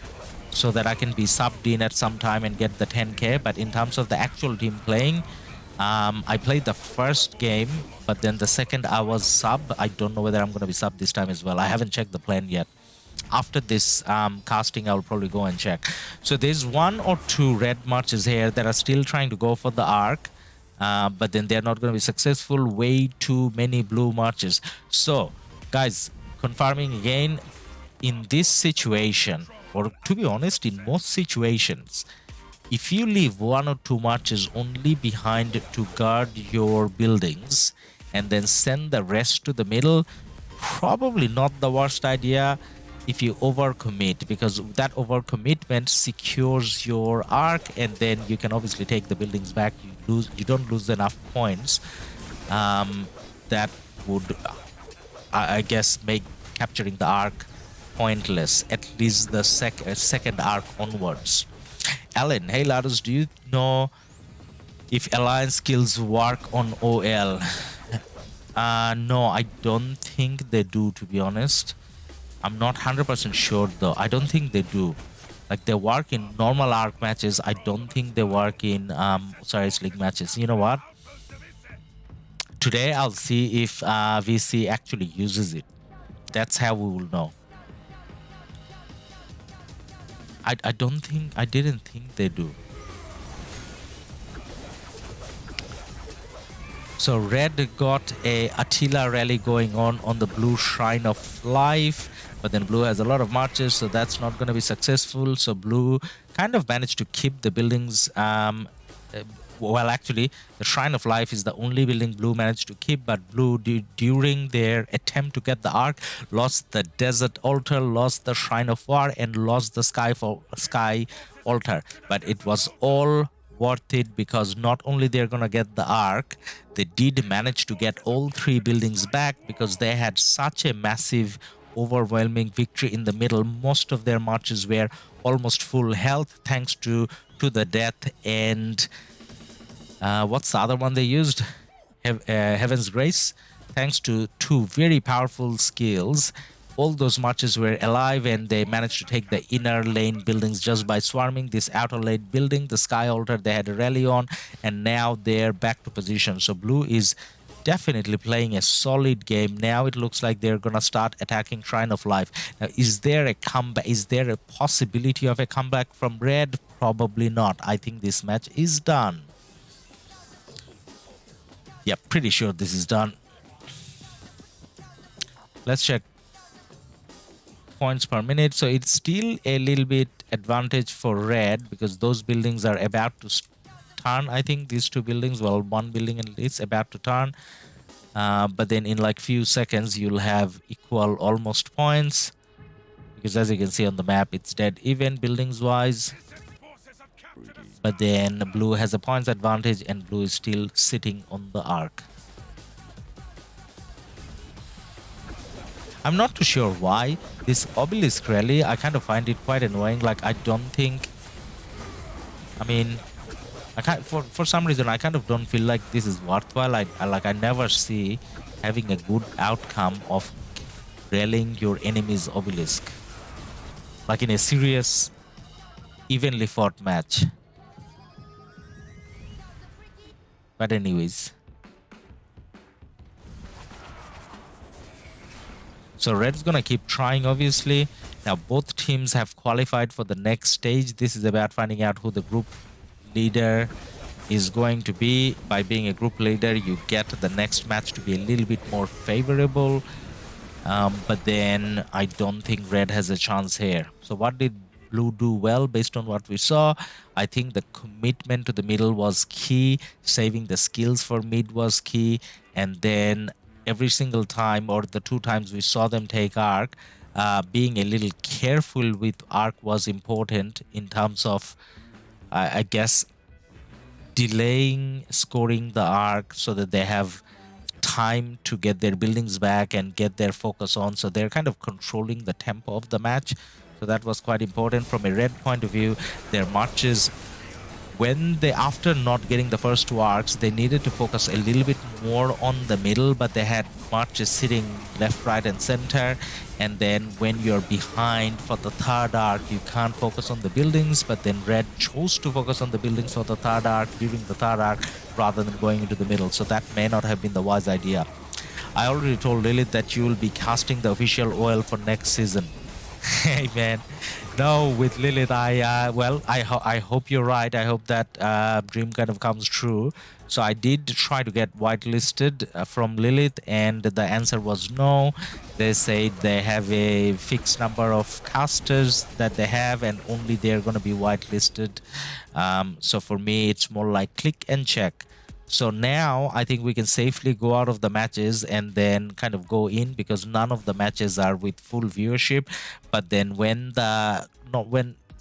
so that I can be subbed in at some time and get the 10k. But in terms of the actual team playing, I played the first game, but then the second I was sub. I don't know whether I'm going to be sub this time as well. I haven't checked the plan yet. After this casting, I'll probably go and check. So there's one or two red marches here that are still trying to go for the Ark, but then they're not going to be successful. Way too many blue marches. So, guys, confirming again, in this situation, or to be honest, in most situations, if you leave one or two marches only behind to guard your buildings and then send the rest to the middle, probably not the worst idea if you overcommit, because that overcommitment secures your Ark, and then you can obviously take the buildings back. You don't lose enough points. That would, I guess, make capturing the Ark pointless, at least the second Ark onwards. Alan, hey Ladus, do you know if alliance skills work on OL? No, I don't think they do, to be honest. I'm not 100% sure though. I don't think they do. Like, they work in normal Ark matches. I don't think they work in Osiris League matches. You know what? Today I'll see if VC actually uses it. That's how we will know. I didn't think they do. So red got a Attila rally going on the blue Shrine of Life, but then blue has a lot of marches, so that's not going to be successful. So blue kind of managed to keep the buildings. Well, actually, the Shrine of Life is the only building blue managed to keep, but blue, during their attempt to get the Ark, lost the Desert Altar, lost the Shrine of War, and lost the Sky Altar. But it was all worth it, because not only they're gonna get the Ark, they did manage to get all three buildings back, because they had such a massive, overwhelming victory in the middle. Most of their marches were almost full health, thanks to the Death and what's the other one they used? Heaven's Grace. Thanks to two very powerful skills, all those marches were alive, and they managed to take the inner lane buildings just by swarming this outer lane building. The Sky Altar they had a rally on, and now they're back to position. So blue is definitely playing a solid game. Now it looks like they're gonna start attacking Shrine of Life. Now, is there a comeback? Is there a possibility of a comeback from red? Probably not. I think this match is done. Yeah, pretty sure this is done. Let's check points per minute. So it's still a little bit advantage for red, because those buildings are about to turn. I think these two buildings, well, one building is about to turn. But then in like few seconds, you'll have equal almost points, because as you can see on the map, it's dead even buildings wise. But then blue has a points advantage, and blue is still sitting on the Ark. I'm not too sure why. This obelisk rally, I kind of find it quite annoying. Like, I don't think... I mean, for some reason, I kind of don't feel like this is worthwhile. I never see having a good outcome of rallying your enemy's obelisk. Like in a serious, evenly fought match. But anyways. So Red's gonna keep trying, obviously. Now both teams have qualified for the next stage. This is about finding out who the group leader is going to be. By being a group leader, you get the next match to be a little bit more favorable. But then I don't think Red has a chance here. So what did Blue do well based on what we saw? I think the commitment to the middle was key. Saving the skills for mid was key. And then every single time, or the 2 times we saw them take Ark, being a little careful with Ark was important in terms of, I guess, delaying scoring the Ark so that they have time to get their buildings back and get their focus on. So they're kind of controlling the tempo of the match. So that was quite important. From a Red point of view, their marches, when they, after not getting the first 2 arcs, they needed to focus a little bit more on the middle, but they had marches sitting left, right, and center. And then when you're behind for the 3rd arc, you can't focus on the buildings, but then Red chose to focus on the buildings for the 3rd arc during the 3rd arc rather than going into the middle. So that may not have been the wise idea. I already told Lilith that you will be casting the official OL for next season. Hey man, no, with Lilith, I hope you're right. I hope that dream kind of comes true. So I did try to get whitelisted from Lilith, and the answer was no. They said they have a fixed number of casters that they have, and only they're going to be whitelisted. So for me, it's more like click and check. So now I think we can safely go out of the matches and then kind of go in, because none of the matches are with full viewership. But then when the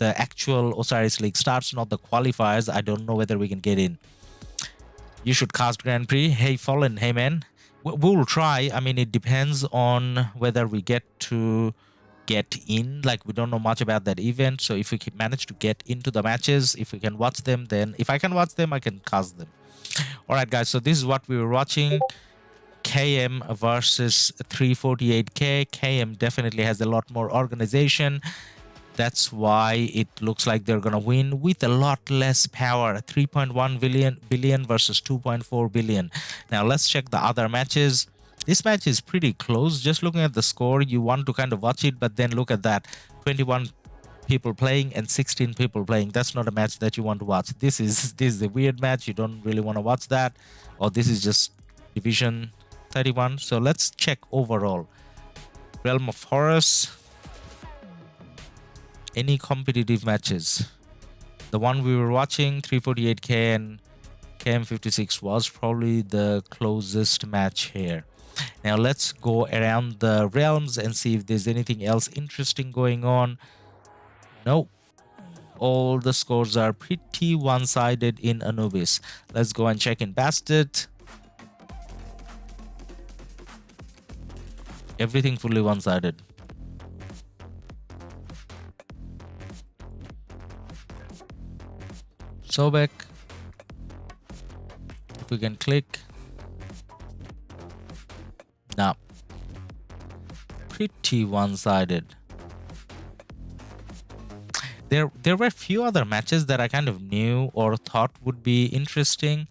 actual Osiris League starts, not the qualifiers, I don't know whether we can get in. You should cast Grand Prix. Hey Fallen, hey man, we'll try. I mean, it depends on whether we get in. Like, we don't know much about that event, so if we can manage to get into the matches, if we can watch them, then if I can watch them, I can cast them. All right, guys, so this is what we were watching. KM versus 348K. KM definitely has a lot more organization. That's why it looks like they're gonna win with a lot less power. 3.1 billion versus 2.4 billion. Now let's check the other matches. This match is pretty close. Just looking at the score, you want to kind of watch it, but then look at that. 21 people playing and 16 people playing. That's not a match that you want to watch. This is a weird match. You don't really want to watch that. Or this is just Division 31. So let's check overall. Realm of Horus. Any competitive matches? The one we were watching, 348K and KM56, was probably the closest match here. Now let's go around the realms and see if there's anything else interesting going on. Nope. All the scores are pretty one-sided in Anubis. Let's go and check in Bastet. Everything fully one-sided. Sobek. If we can click. Now, pretty one-sided. There were a few other matches that I kind of knew or thought would be interesting,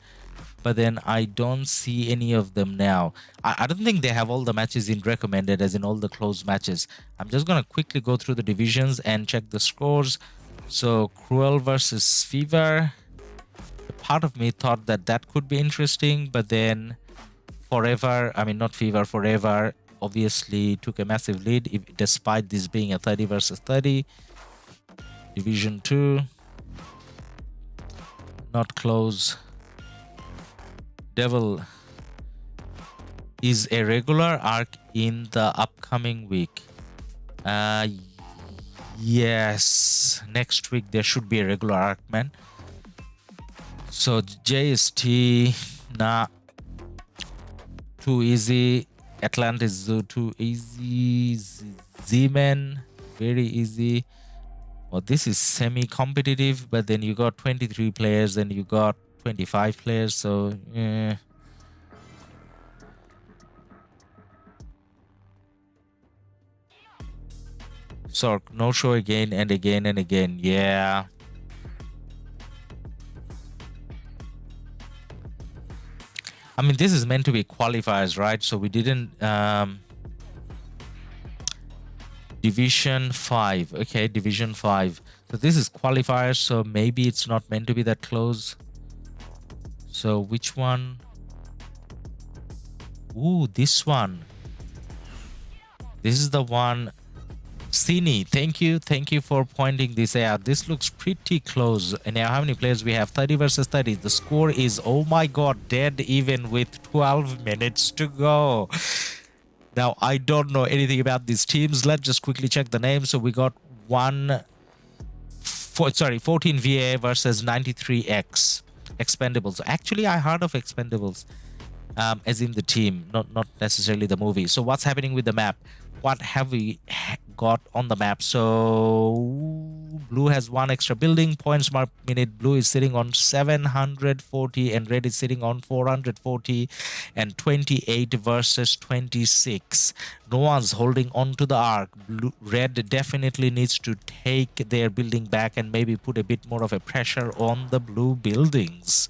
but then I don't see any of them now. I don't think they have all the matches in recommended, as in all the closed matches. I'm just gonna quickly go through the divisions and check the scores. So Cruel versus Fever. A part of me thought that that could be interesting, but then Forever, I mean not Fever, Forever obviously took a massive lead, despite this being a 30 versus 30. Division 2, not close. Devil is a regular arc in the upcoming week. Yes, next week there should be a regular arc, man. So JST, nah, too easy. Atlantis Zoo too easy. Z-Man, very easy. Well, this is semi-competitive, but then you got 23 players and you got 25 players, so yeah. So no show again and again and again. Yeah. I mean, this is meant to be qualifiers, right? So we didn't Division 5. Okay, Division 5. So this is qualifiers, so maybe it's not meant to be that close. So which one? Ooh, this one. This is the one. Cine, thank you for pointing this out. This looks pretty close. And now how many players we have? 30 versus 30. The score is, oh my god, dead even with 12 minutes to go. Now I don't know anything about these teams. Let's just quickly check the names. So we got 14 VA versus 93X Expendables. Actually, I heard of Expendables, as in the team, not necessarily the movie. So what's happening with the map? What have we got on the map? So blue has one extra building, points per minute. Blue is sitting on 740 and red is sitting on 440, and 28 versus 26. No one's holding on to the arc. Red definitely needs to take their building back and maybe put a bit more of a pressure on the blue buildings.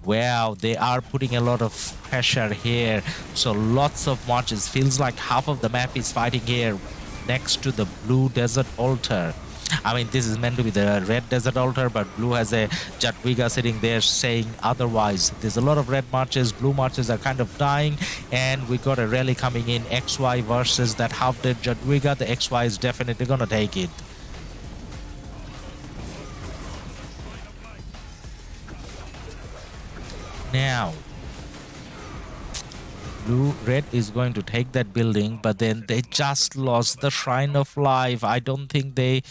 Wow, they are putting a lot of pressure here. So lots of marches. Feels like half of the map is fighting here next to the blue desert altar. I mean, this is meant to be the red desert altar, but blue has a Jadwiga sitting there saying otherwise. There's a lot of red marches. Blue marches are kind of dying, and we got a rally coming in. XY versus that half-dead Jadwiga. The XY is definitely gonna take it. Now, red is going to take that building, but then they just lost the Shrine of Life. I don't think they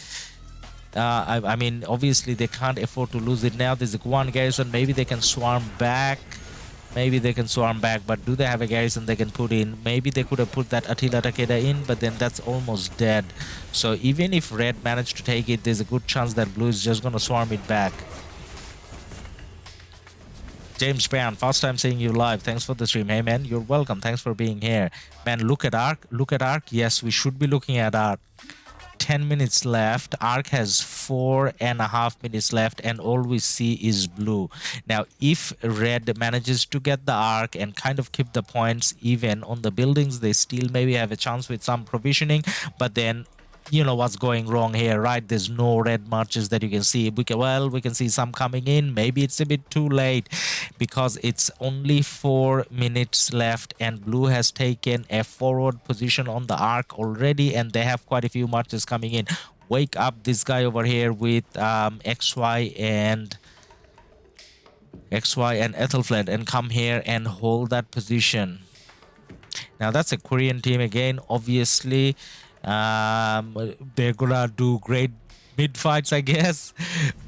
I mean, obviously they can't afford to lose it now. There's a one garrison. Maybe they can swarm back. But do they have a garrison they can put in? Maybe they could have put that Attila Takeda in, but then that's almost dead. So even if red managed to take it, there's a good chance that blue is just gonna swarm it back. James Brown, first time seeing you live. Thanks for the stream. Hey man, you're welcome. Thanks for being here. Man, look at Ark. Yes, we should be looking at Ark. 10 minutes left. Ark has 4.5 minutes left, and all we see is blue. Now, if red manages to get the Ark and kind of keep the points even on the buildings, they still maybe have a chance with some provisioning, but then you know what's going wrong here, right? There's no red marches that you can see. We can see some coming in. Maybe it's a bit too late because it's only 4 minutes left, and blue has taken a forward position on the Ark already, and they have quite a few marches coming in. Wake up this guy over here with XY and Ethelfled and come here and hold that position. Now that's a Korean team again, obviously. They're gonna do great mid fights, I guess,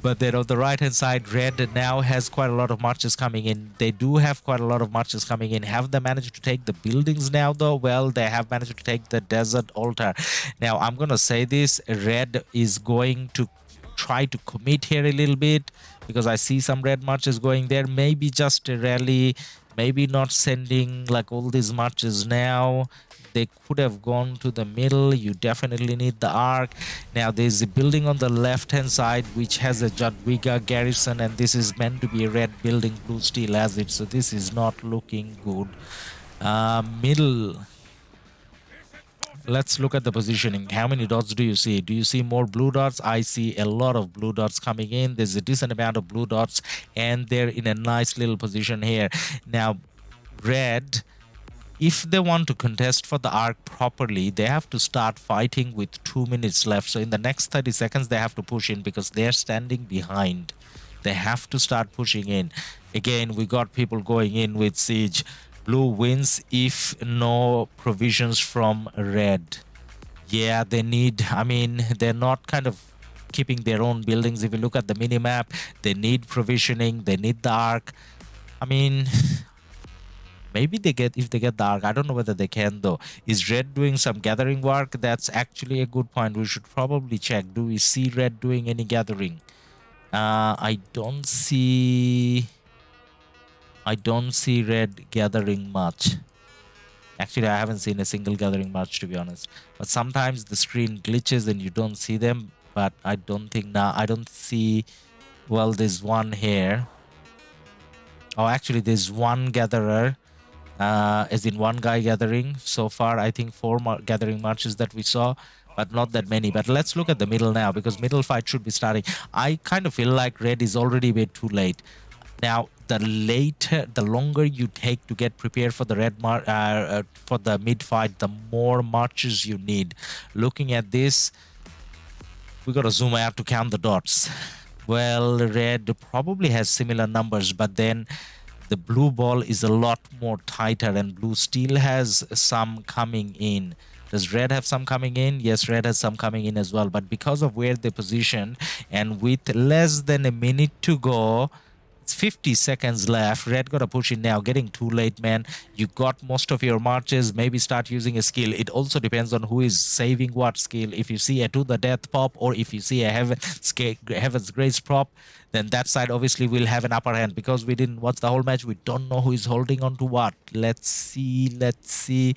but then on the right hand side, red now has quite a lot of marches coming in. They do have quite a lot of marches coming in. Have they managed to take the buildings now though? Well, they have managed to take the desert altar. Now I'm gonna say this, red is going to try to commit here a little bit because I see some red marches going there. Maybe just a rally, maybe not sending like all these marches now. They could have gone to the middle. You definitely need the Ark. Now there's a building on the left hand side which has a Jadwiga garrison, and this is meant to be a red building. Blue still has it, so this is not looking good. Middle. Let's look at the positioning. How many dots do you see? Do you see more blue dots? I see a lot of blue dots coming in. There's a decent amount of blue dots, and they're in a nice little position here. Now red, if they want to contest for the Ark properly, they have to start fighting with 2 minutes left. So in the next 30 seconds, they have to push in because they're standing behind. They have to start pushing in. Again, we got people going in with siege. Blue wins if no provisions from red. Yeah, they need, I mean, they're not kind of keeping their own buildings. If you look at the mini-map, they need provisioning, they need the Ark. I mean, Maybe they get, if they get the Ark, I don't know whether they can though. Is red doing some gathering work? That's actually a good point. We should probably check. Do we see red doing any gathering? I don't see red gathering much. Actually, I haven't seen a single gathering much, to be honest. But sometimes the screen glitches and you don't see them. But I don't think now. I don't see. Well, there's one here. Oh, actually, there's one gatherer. As in one guy gathering. So far, I think 4 gathering marches that we saw, but not that many. But let's look at the middle now, because middle fight should be starting. I kind of feel like red is already a bit too late. Now, the longer you take to get prepared for the for the mid fight, the more marches you need. Looking at this, we gotta zoom out to count the dots. Well, red probably has similar numbers, but then the blue ball is a lot more tighter, and blue still has some coming in. Does red have some coming in? Yes, red has some coming in as well. But because of where they positioned, and with less than a minute to go, it's 50 seconds left. Red got to push in now. Getting too late, man. You got most of your marches. Maybe start using a skill. It also depends on who is saving what skill. If you see a to the death pop, or if you see a Heaven's Grace prop, then that side obviously will have an upper hand. Because we didn't watch the whole match, we don't know who is holding on to what. Let's see.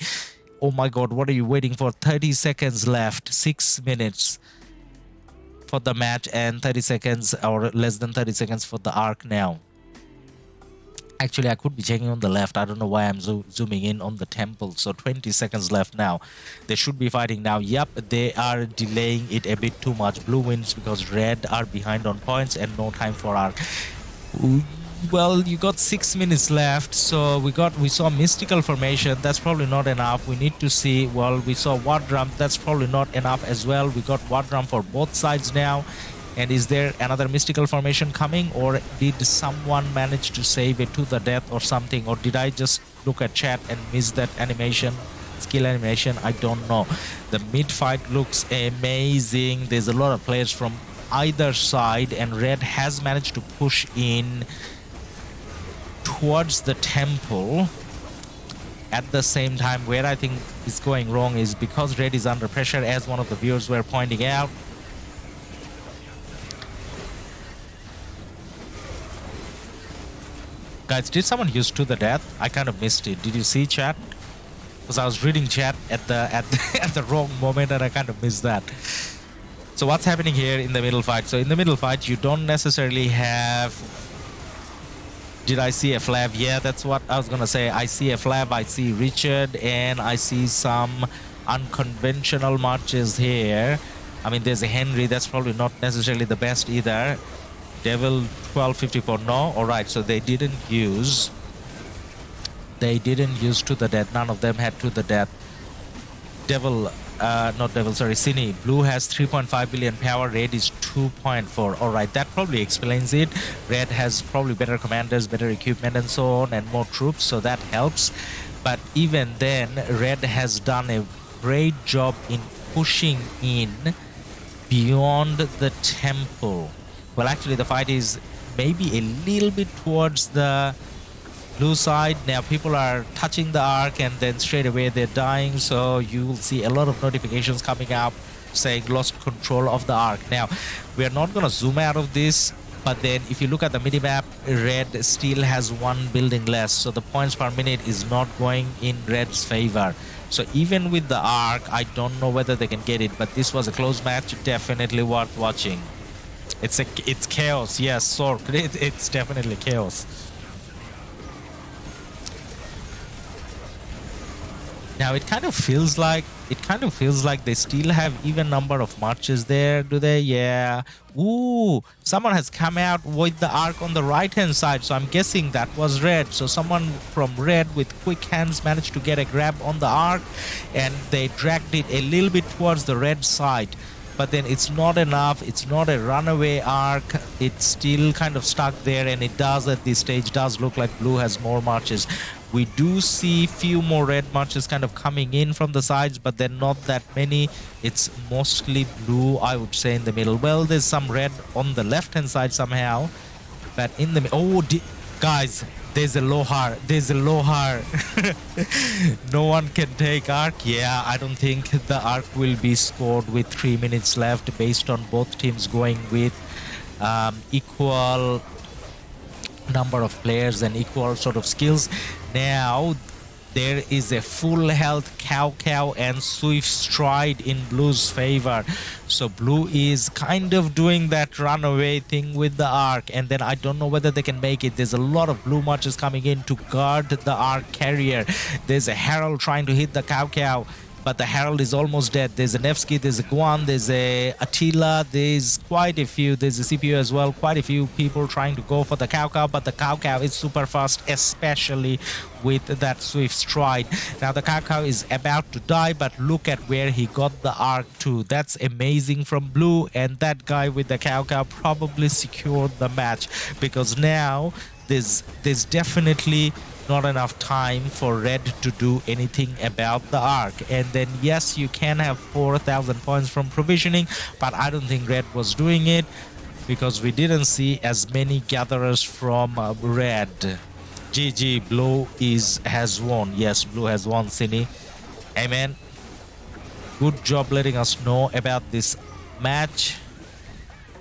Oh my god, what are you waiting for? 30 seconds left. 6 minutes for the match, and 30 seconds or less than 30 seconds for the Ark now. Actually, I could be checking on the left. I don't know why I'm zooming in on the temple. So 20 seconds left now. They should be fighting now. Yep, they are delaying it a bit too much. Blue wins because red are behind on points and no time for Ark. Well, you got 6 minutes left, so we saw mystical formation. That's probably not enough. We need to see. Well, we saw war drum. That's probably not enough as well. We got war drum for both sides now. And is there another mystical formation coming, or did someone manage to save it to the death or something, or did I just look at chat and miss that animation, skill animation? I don't know. The mid fight looks amazing. There's a lot of players from either side, and red has managed to push in towards the temple. At the same time, where I think is going wrong is because red is under pressure, as one of the viewers were pointing out. Guys, did someone use to the death? I kind of missed it. Did you see chat? Because I was reading chat at the wrong moment, and I kind of missed that. So what's happening here in the middle fight? So in the middle fight, you don't necessarily have... Did I see a Flav? Yeah, that's what I was gonna say. I see a Flav, I see Richard, and I see some unconventional marches here. I mean, there's a Henry. That's probably not necessarily the best either. Devil 1254. No, all right. So they didn't use to the death. None of them had to the death. Devil, not Devil. Sorry, Cine. Blue has 3.5 billion power. Red is 2.4. All right, that probably explains it. Red has probably better commanders, better equipment, and so on, and more troops. So that helps. But even then, red has done a great job in pushing in beyond the temple. Well, actually, the fight is maybe a little bit towards the blue side. Now, people are touching the Ark, and then straight away they're dying. So you will see a lot of notifications coming up saying lost control of the Ark. Now, we are not going to zoom out of this. But then if you look at the minimap, red still has 1 building less. So the points per minute is not going in red's favor. So even with the Ark, I don't know whether they can get it. But this was a close match. Definitely worth watching. It's chaos. Yes, Sork. It's definitely chaos. Now it kind of feels like they still have even number of marches there, do they? Yeah. Ooh, someone has come out with the Ark on the right hand side, so I'm guessing that was red. So someone from red with quick hands managed to get a grab on the Ark, and they dragged it a little bit towards the red side. But then it's not enough. It's not a runaway Ark. It's still kind of stuck there, and it does at this stage look like blue has more marches. We do see few more red marches kind of coming in from the sides, but they're not that many. It's mostly blue, I would say, in the middle. Well, there's some red on the left hand side somehow, but in the guys, There's a Lohar. There's a Lohar. No one can take Ark. Yeah, I don't think the Ark will be scored with 3 minutes left based on both teams going with equal number of players and equal sort of skills. Now there is a full health KvK and Swift Stride in Blue's favor. So Blue is kind of doing that runaway thing with the Ark, and then I don't know whether they can make it. There's a lot of blue marches coming in to guard the Ark carrier. There's a Herald trying to hit the KvK, but the Herald is almost dead. There's a Nevsky, there's a Guan, there's a Attila, there's quite a few, there's a CPU as well, quite a few people trying to go for the KvK, but the KvK is super fast, especially with that Swift Stride. Now the KvK is about to die, but look at where he got the Ark to. That's amazing from Blue, and that guy with the KvK probably secured the match, because now there's definitely not enough time for Red to do anything about the Ark. And then yes, you can have 4,000 points from provisioning, but I don't think Red was doing it because we didn't see as many gatherers from Red. GG, Blue has won. Yes, Blue has won, Cine. Amen. Good job letting us know about this match.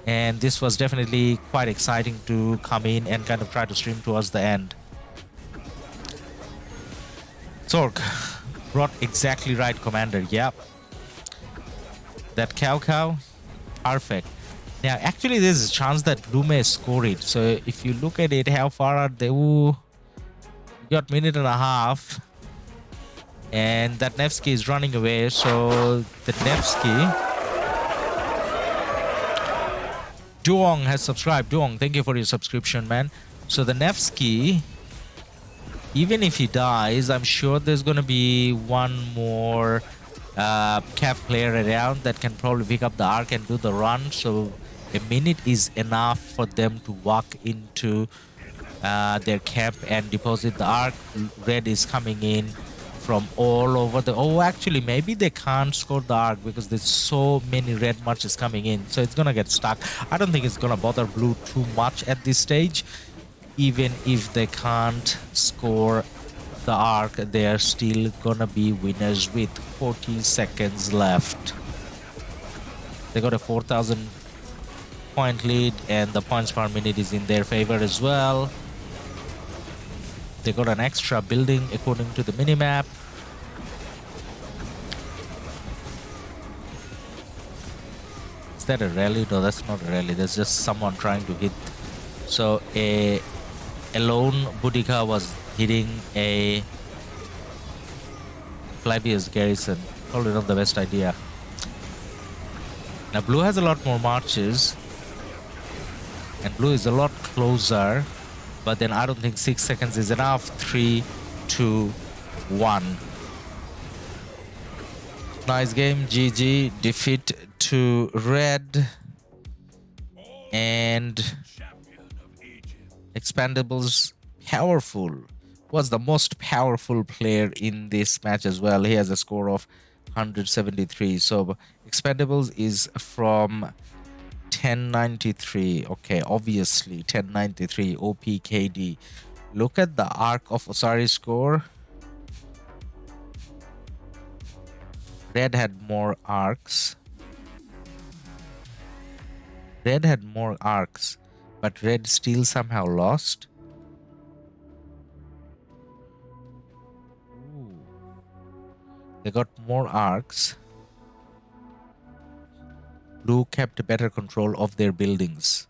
And this was definitely quite exciting to come in and kind of try to stream towards the end. Zork brought exactly right, Commander. Yep. That KvK, perfect. Now, actually, there's a chance that Blue may score it. So if you look at it, how far are they? Ooh, we got minute and a half. And that Nevsky is running away. So the Nevsky... Duong has subscribed. Duong, thank you for your subscription, man. So the Nevsky, even if he dies, I'm sure there's going to be one more Cav player around that can probably pick up the Ark and do the run. So a minute is enough for them to walk into their camp and deposit the Ark. Red is coming in from all over the... Oh, actually, maybe they can't score the Ark because there's so many red marches coming in. So it's going to get stuck. I don't think it's going to bother Blue too much at this stage. Even if they can't score the Ark, they're still going to be winners with 40 seconds left. They got a 4,000 point lead and the points per minute is in their favor as well. They got an extra building according to the minimap. Is that a rally? No, that's not a rally. That's just someone trying to hit. So a lone Boudica was hitting a Flavius garrison. Probably not the best idea. Now Blue has a lot more marches. And Blue is a lot closer. But then I don't think 6 seconds is enough. 3, 2, 1. Nice game. GG. Defeat to Red. And Expandables powerful. Was the most powerful player in this match as well. He has a score of 173. So Expandables is from 1093. Okay, obviously 1093 OPKD. Look at the Ark of Osiris score. Red had more arcs. Red had more arcs, but Red still somehow lost. Ooh. They got more arcs. Blue kept better control of their buildings.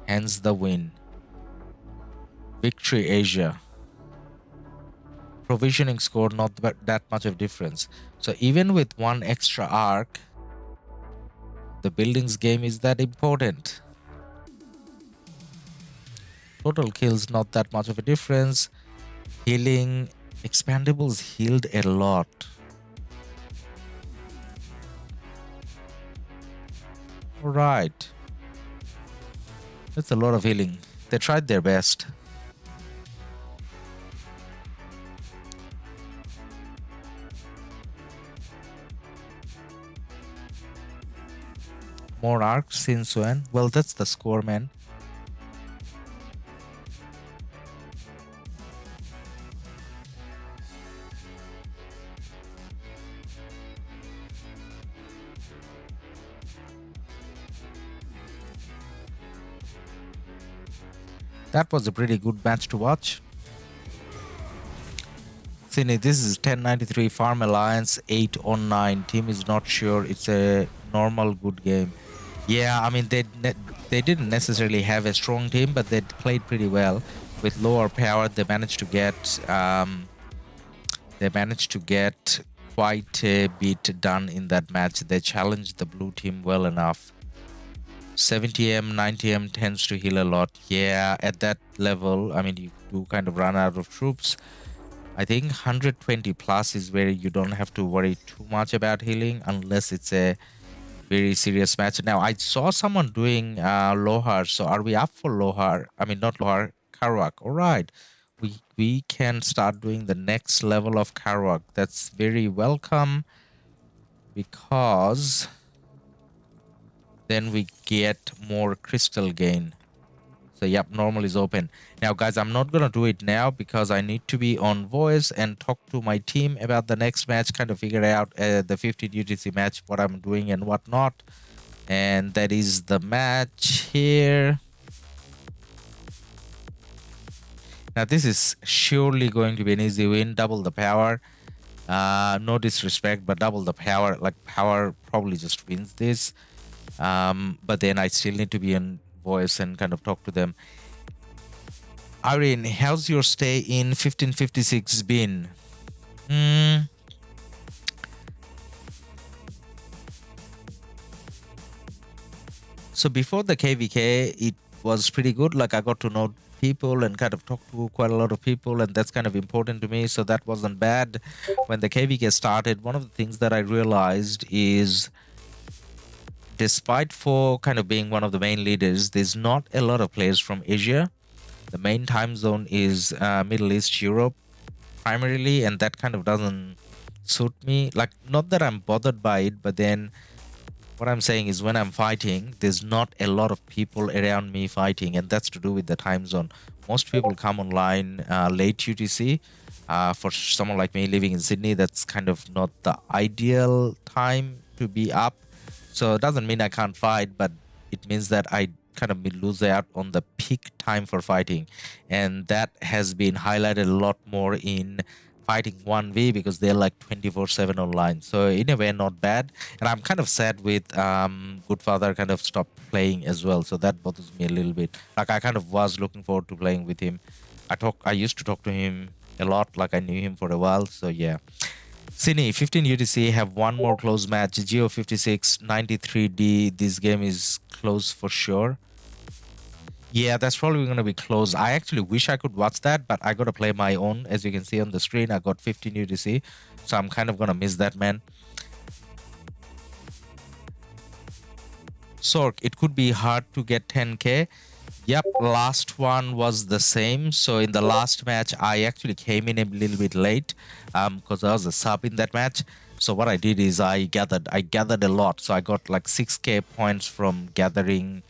Hence the win. Victory Asia. Provisioning score not that much of difference. So even with one extra arc, the buildings game is that important. Total kills not that much of a difference. Healing, Expandables healed a lot. Alright. That's a lot of healing. They tried their best. More arcs since when? Well, that's the score, man. That was a pretty good match to watch. Sydney, this is 1093 Farm Alliance 8 on 9. Team is not sure. It's a normal good game. Yeah, I mean they didn't necessarily have a strong team, but they played pretty well. With lower power, they managed to get quite a bit done in that match. They challenged the blue team well enough. 70M, 90M tends to heal a lot. Yeah, at that level, I mean, you do kind of run out of troops. I think 120 plus is where you don't have to worry too much about healing unless it's a very serious match. Now, I saw someone doing Lohar, so are we up for Lohar? I mean, not Lohar, Karuak. All right. We can start doing the next level of Karuak. That's very welcome because then we get more crystal gain. So yep, normal is open. Now guys, I'm not gonna do it now because I need to be on voice and talk to my team about the next match, kind of figure out the 15 UTC match, what I'm doing and what not. And that is the match here. Now this is surely going to be an easy win. Double the power. No disrespect, but double the power. Like power probably just wins this. But then I still need to be on voice and kind of talk to them. Irene, how's your stay in 1556 been? So before the KvK, it was pretty good. Like I got to know people and kind of talk to quite a lot of people, and that's kind of important to me. So that wasn't bad. When the KvK started, one of the things that I realized is, despite for kind of being one of the main leaders, there's not a lot of players from Asia. The main time zone is Middle East, Europe primarily, and that kind of doesn't suit me. Like, not that I'm bothered by it, but then what I'm saying is when I'm fighting, there's not a lot of people around me fighting, and that's to do with the time zone. Most people come online late UTC. For someone like me living in Sydney, that's kind of not the ideal time to be up. So it doesn't mean I can't fight, but it means that I kind of lose out on the peak time for fighting. And that has been highlighted a lot more in fighting 1V because they're like 24/7 online. So in a way, not bad. And I'm kind of sad with Goodfather kind of stopped playing as well. So that bothers me a little bit. Like I kind of was looking forward to playing with him. I used to talk to him a lot, like I knew him for a while. So yeah. Cine, 15 UTC have one more close match. Geo 56, 93D. This game is close for sure. Yeah, that's probably going to be close. I actually wish I could watch that, but I got to play my own. As you can see on the screen, I got 15 UTC. So I'm kind of going to miss that, man. Sork, it could be hard to get 10k. Yep, last one was the same. So in the last match, I actually came in a little bit late because I was a sub in that match. So what I did is I gathered a lot. So I got like 6k points from gathering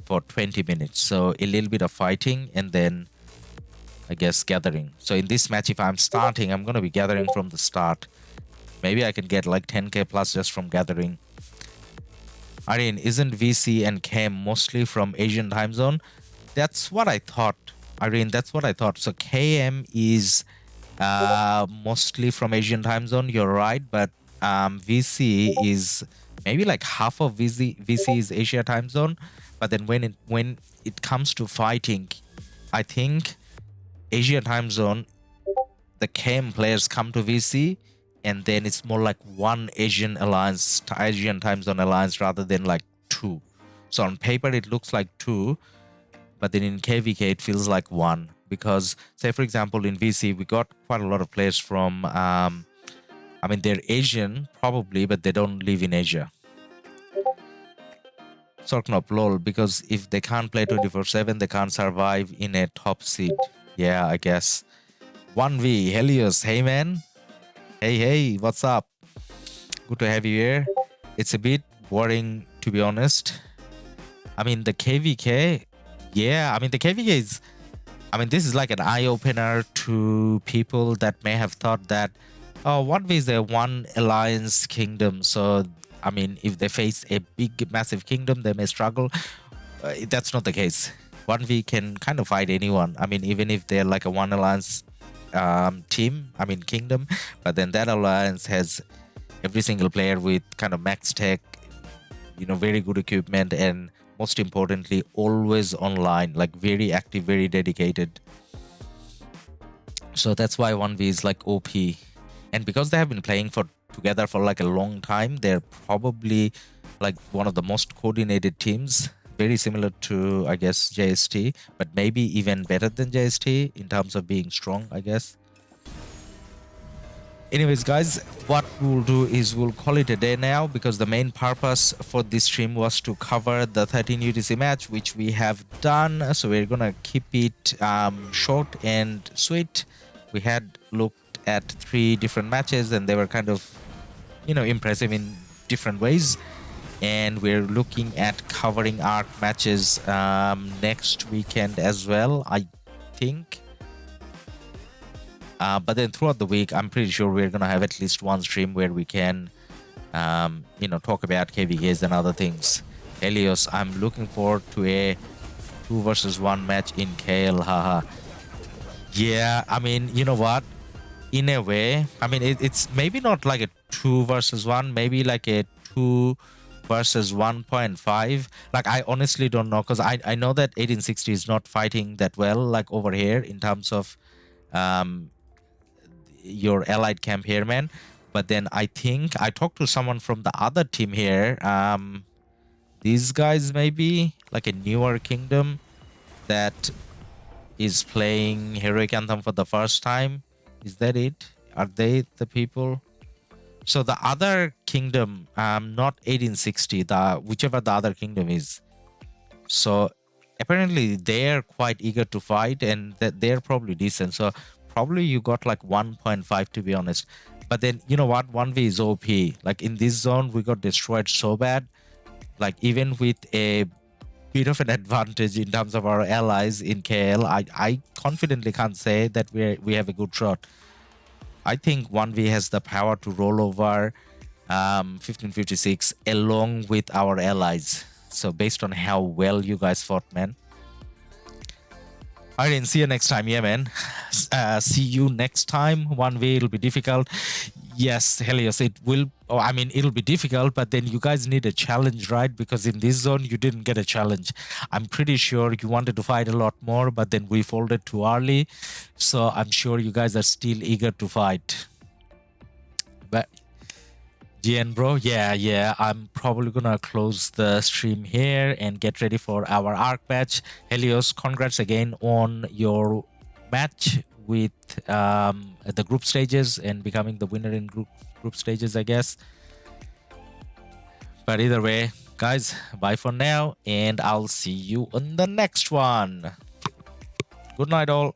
for 20 minutes. So a little bit of fighting and then I guess gathering. So in this match, if I'm starting, I'm going to be gathering from the start. Maybe I can get like 10k plus just from gathering. Aryan, isn't VC and KM mostly from Asian time zone? That's what I thought, Irene. That's what I thought. So KM is mostly from Asian time zone. You're right, but VC is maybe like half of VC is Asia time zone. But then when it comes to fighting, I think Asia time zone, the KM players come to VC, and then it's more like one Asian alliance, Asian time zone alliance, rather than like two. So on paper it looks like two. But then in KvK, it feels like one. Because, say, for example, in VC, we got quite a lot of players from, I mean, they're Asian, probably, but they don't live in Asia. Sorknop, lol, because if they can't play 24/7, they can't survive in a top seed. Yeah, I guess. 1V, Helios, hey, man. Hey, what's up? Good to have you here. It's a bit boring, to be honest. I mean, the KvK... Yeah, I mean, the KvK is... I mean, this is like an eye-opener to people that may have thought that, oh, OneV is a one alliance kingdom. So, I mean, if they face a big, massive kingdom, they may struggle. That's not the case. 1v can kind of fight anyone. I mean, even if they're like a one alliance team, I mean kingdom, but then that alliance has every single player with kind of max tech, you know, very good equipment, and most importantly, always online, like very active, very dedicated. So that's why 1v is like OP. And because they have been playing together for like a long time, they're probably like one of the most coordinated teams, very similar to, I guess, JST, but maybe even better than JST in terms of being strong, I guess. Anyways, guys, what we'll do is we'll call it a day now, because the main purpose for this stream was to cover the 13 UTC match, which we have done. So we're gonna keep it short and sweet. We had looked at 3 different matches, and they were kind of, you know, impressive in different ways. And we're looking at covering Ark matches next weekend as well, I think. But then throughout the week, I'm pretty sure we're gonna have at least one stream where we can, you know, talk about KvKs and other things. Helios, I'm looking forward to a 2 versus 1 match in KL, haha. Yeah, I mean, you know what? In a way, I mean, it's maybe not like a 2 versus 1, maybe like a 2 versus 1.5. Like, I honestly don't know, because I know that 1860 is not fighting that well, like over here in terms of your allied camp here, man. But then I think I talked to someone from the other team here. These guys maybe like a newer kingdom that is playing Heroic Anthem for the first time. Is that it? Are they the people? So the other kingdom, not 1860, whichever the other kingdom is. So apparently they're quite eager to fight, and that they're probably decent. So probably you got like 1.5, to be honest. But then, you know what? 1v is OP. Like in this zone, we got destroyed so bad. Like even with a bit of an advantage in terms of our allies in KL, I confidently can't say that we have a good shot. I think 1v has the power to roll over 1556 along with our allies. So based on how well you guys fought, man. All right, and see you next time. Yeah, man. See you next time. 1v, it'll be difficult. Yes, Helios, it will. Oh, I mean, it'll be difficult, but then you guys need a challenge, right? Because in this zone, you didn't get a challenge. I'm pretty sure you wanted to fight a lot more, but then we folded too early. So I'm sure you guys are still eager to fight. But GN, bro, yeah, I'm probably gonna close the stream here and get ready for our Ark match. Helios, congrats again on your match with the group stages and becoming the winner in group stages, I guess. But either way, guys, bye for now, and I'll see you on the next one. Good night, all.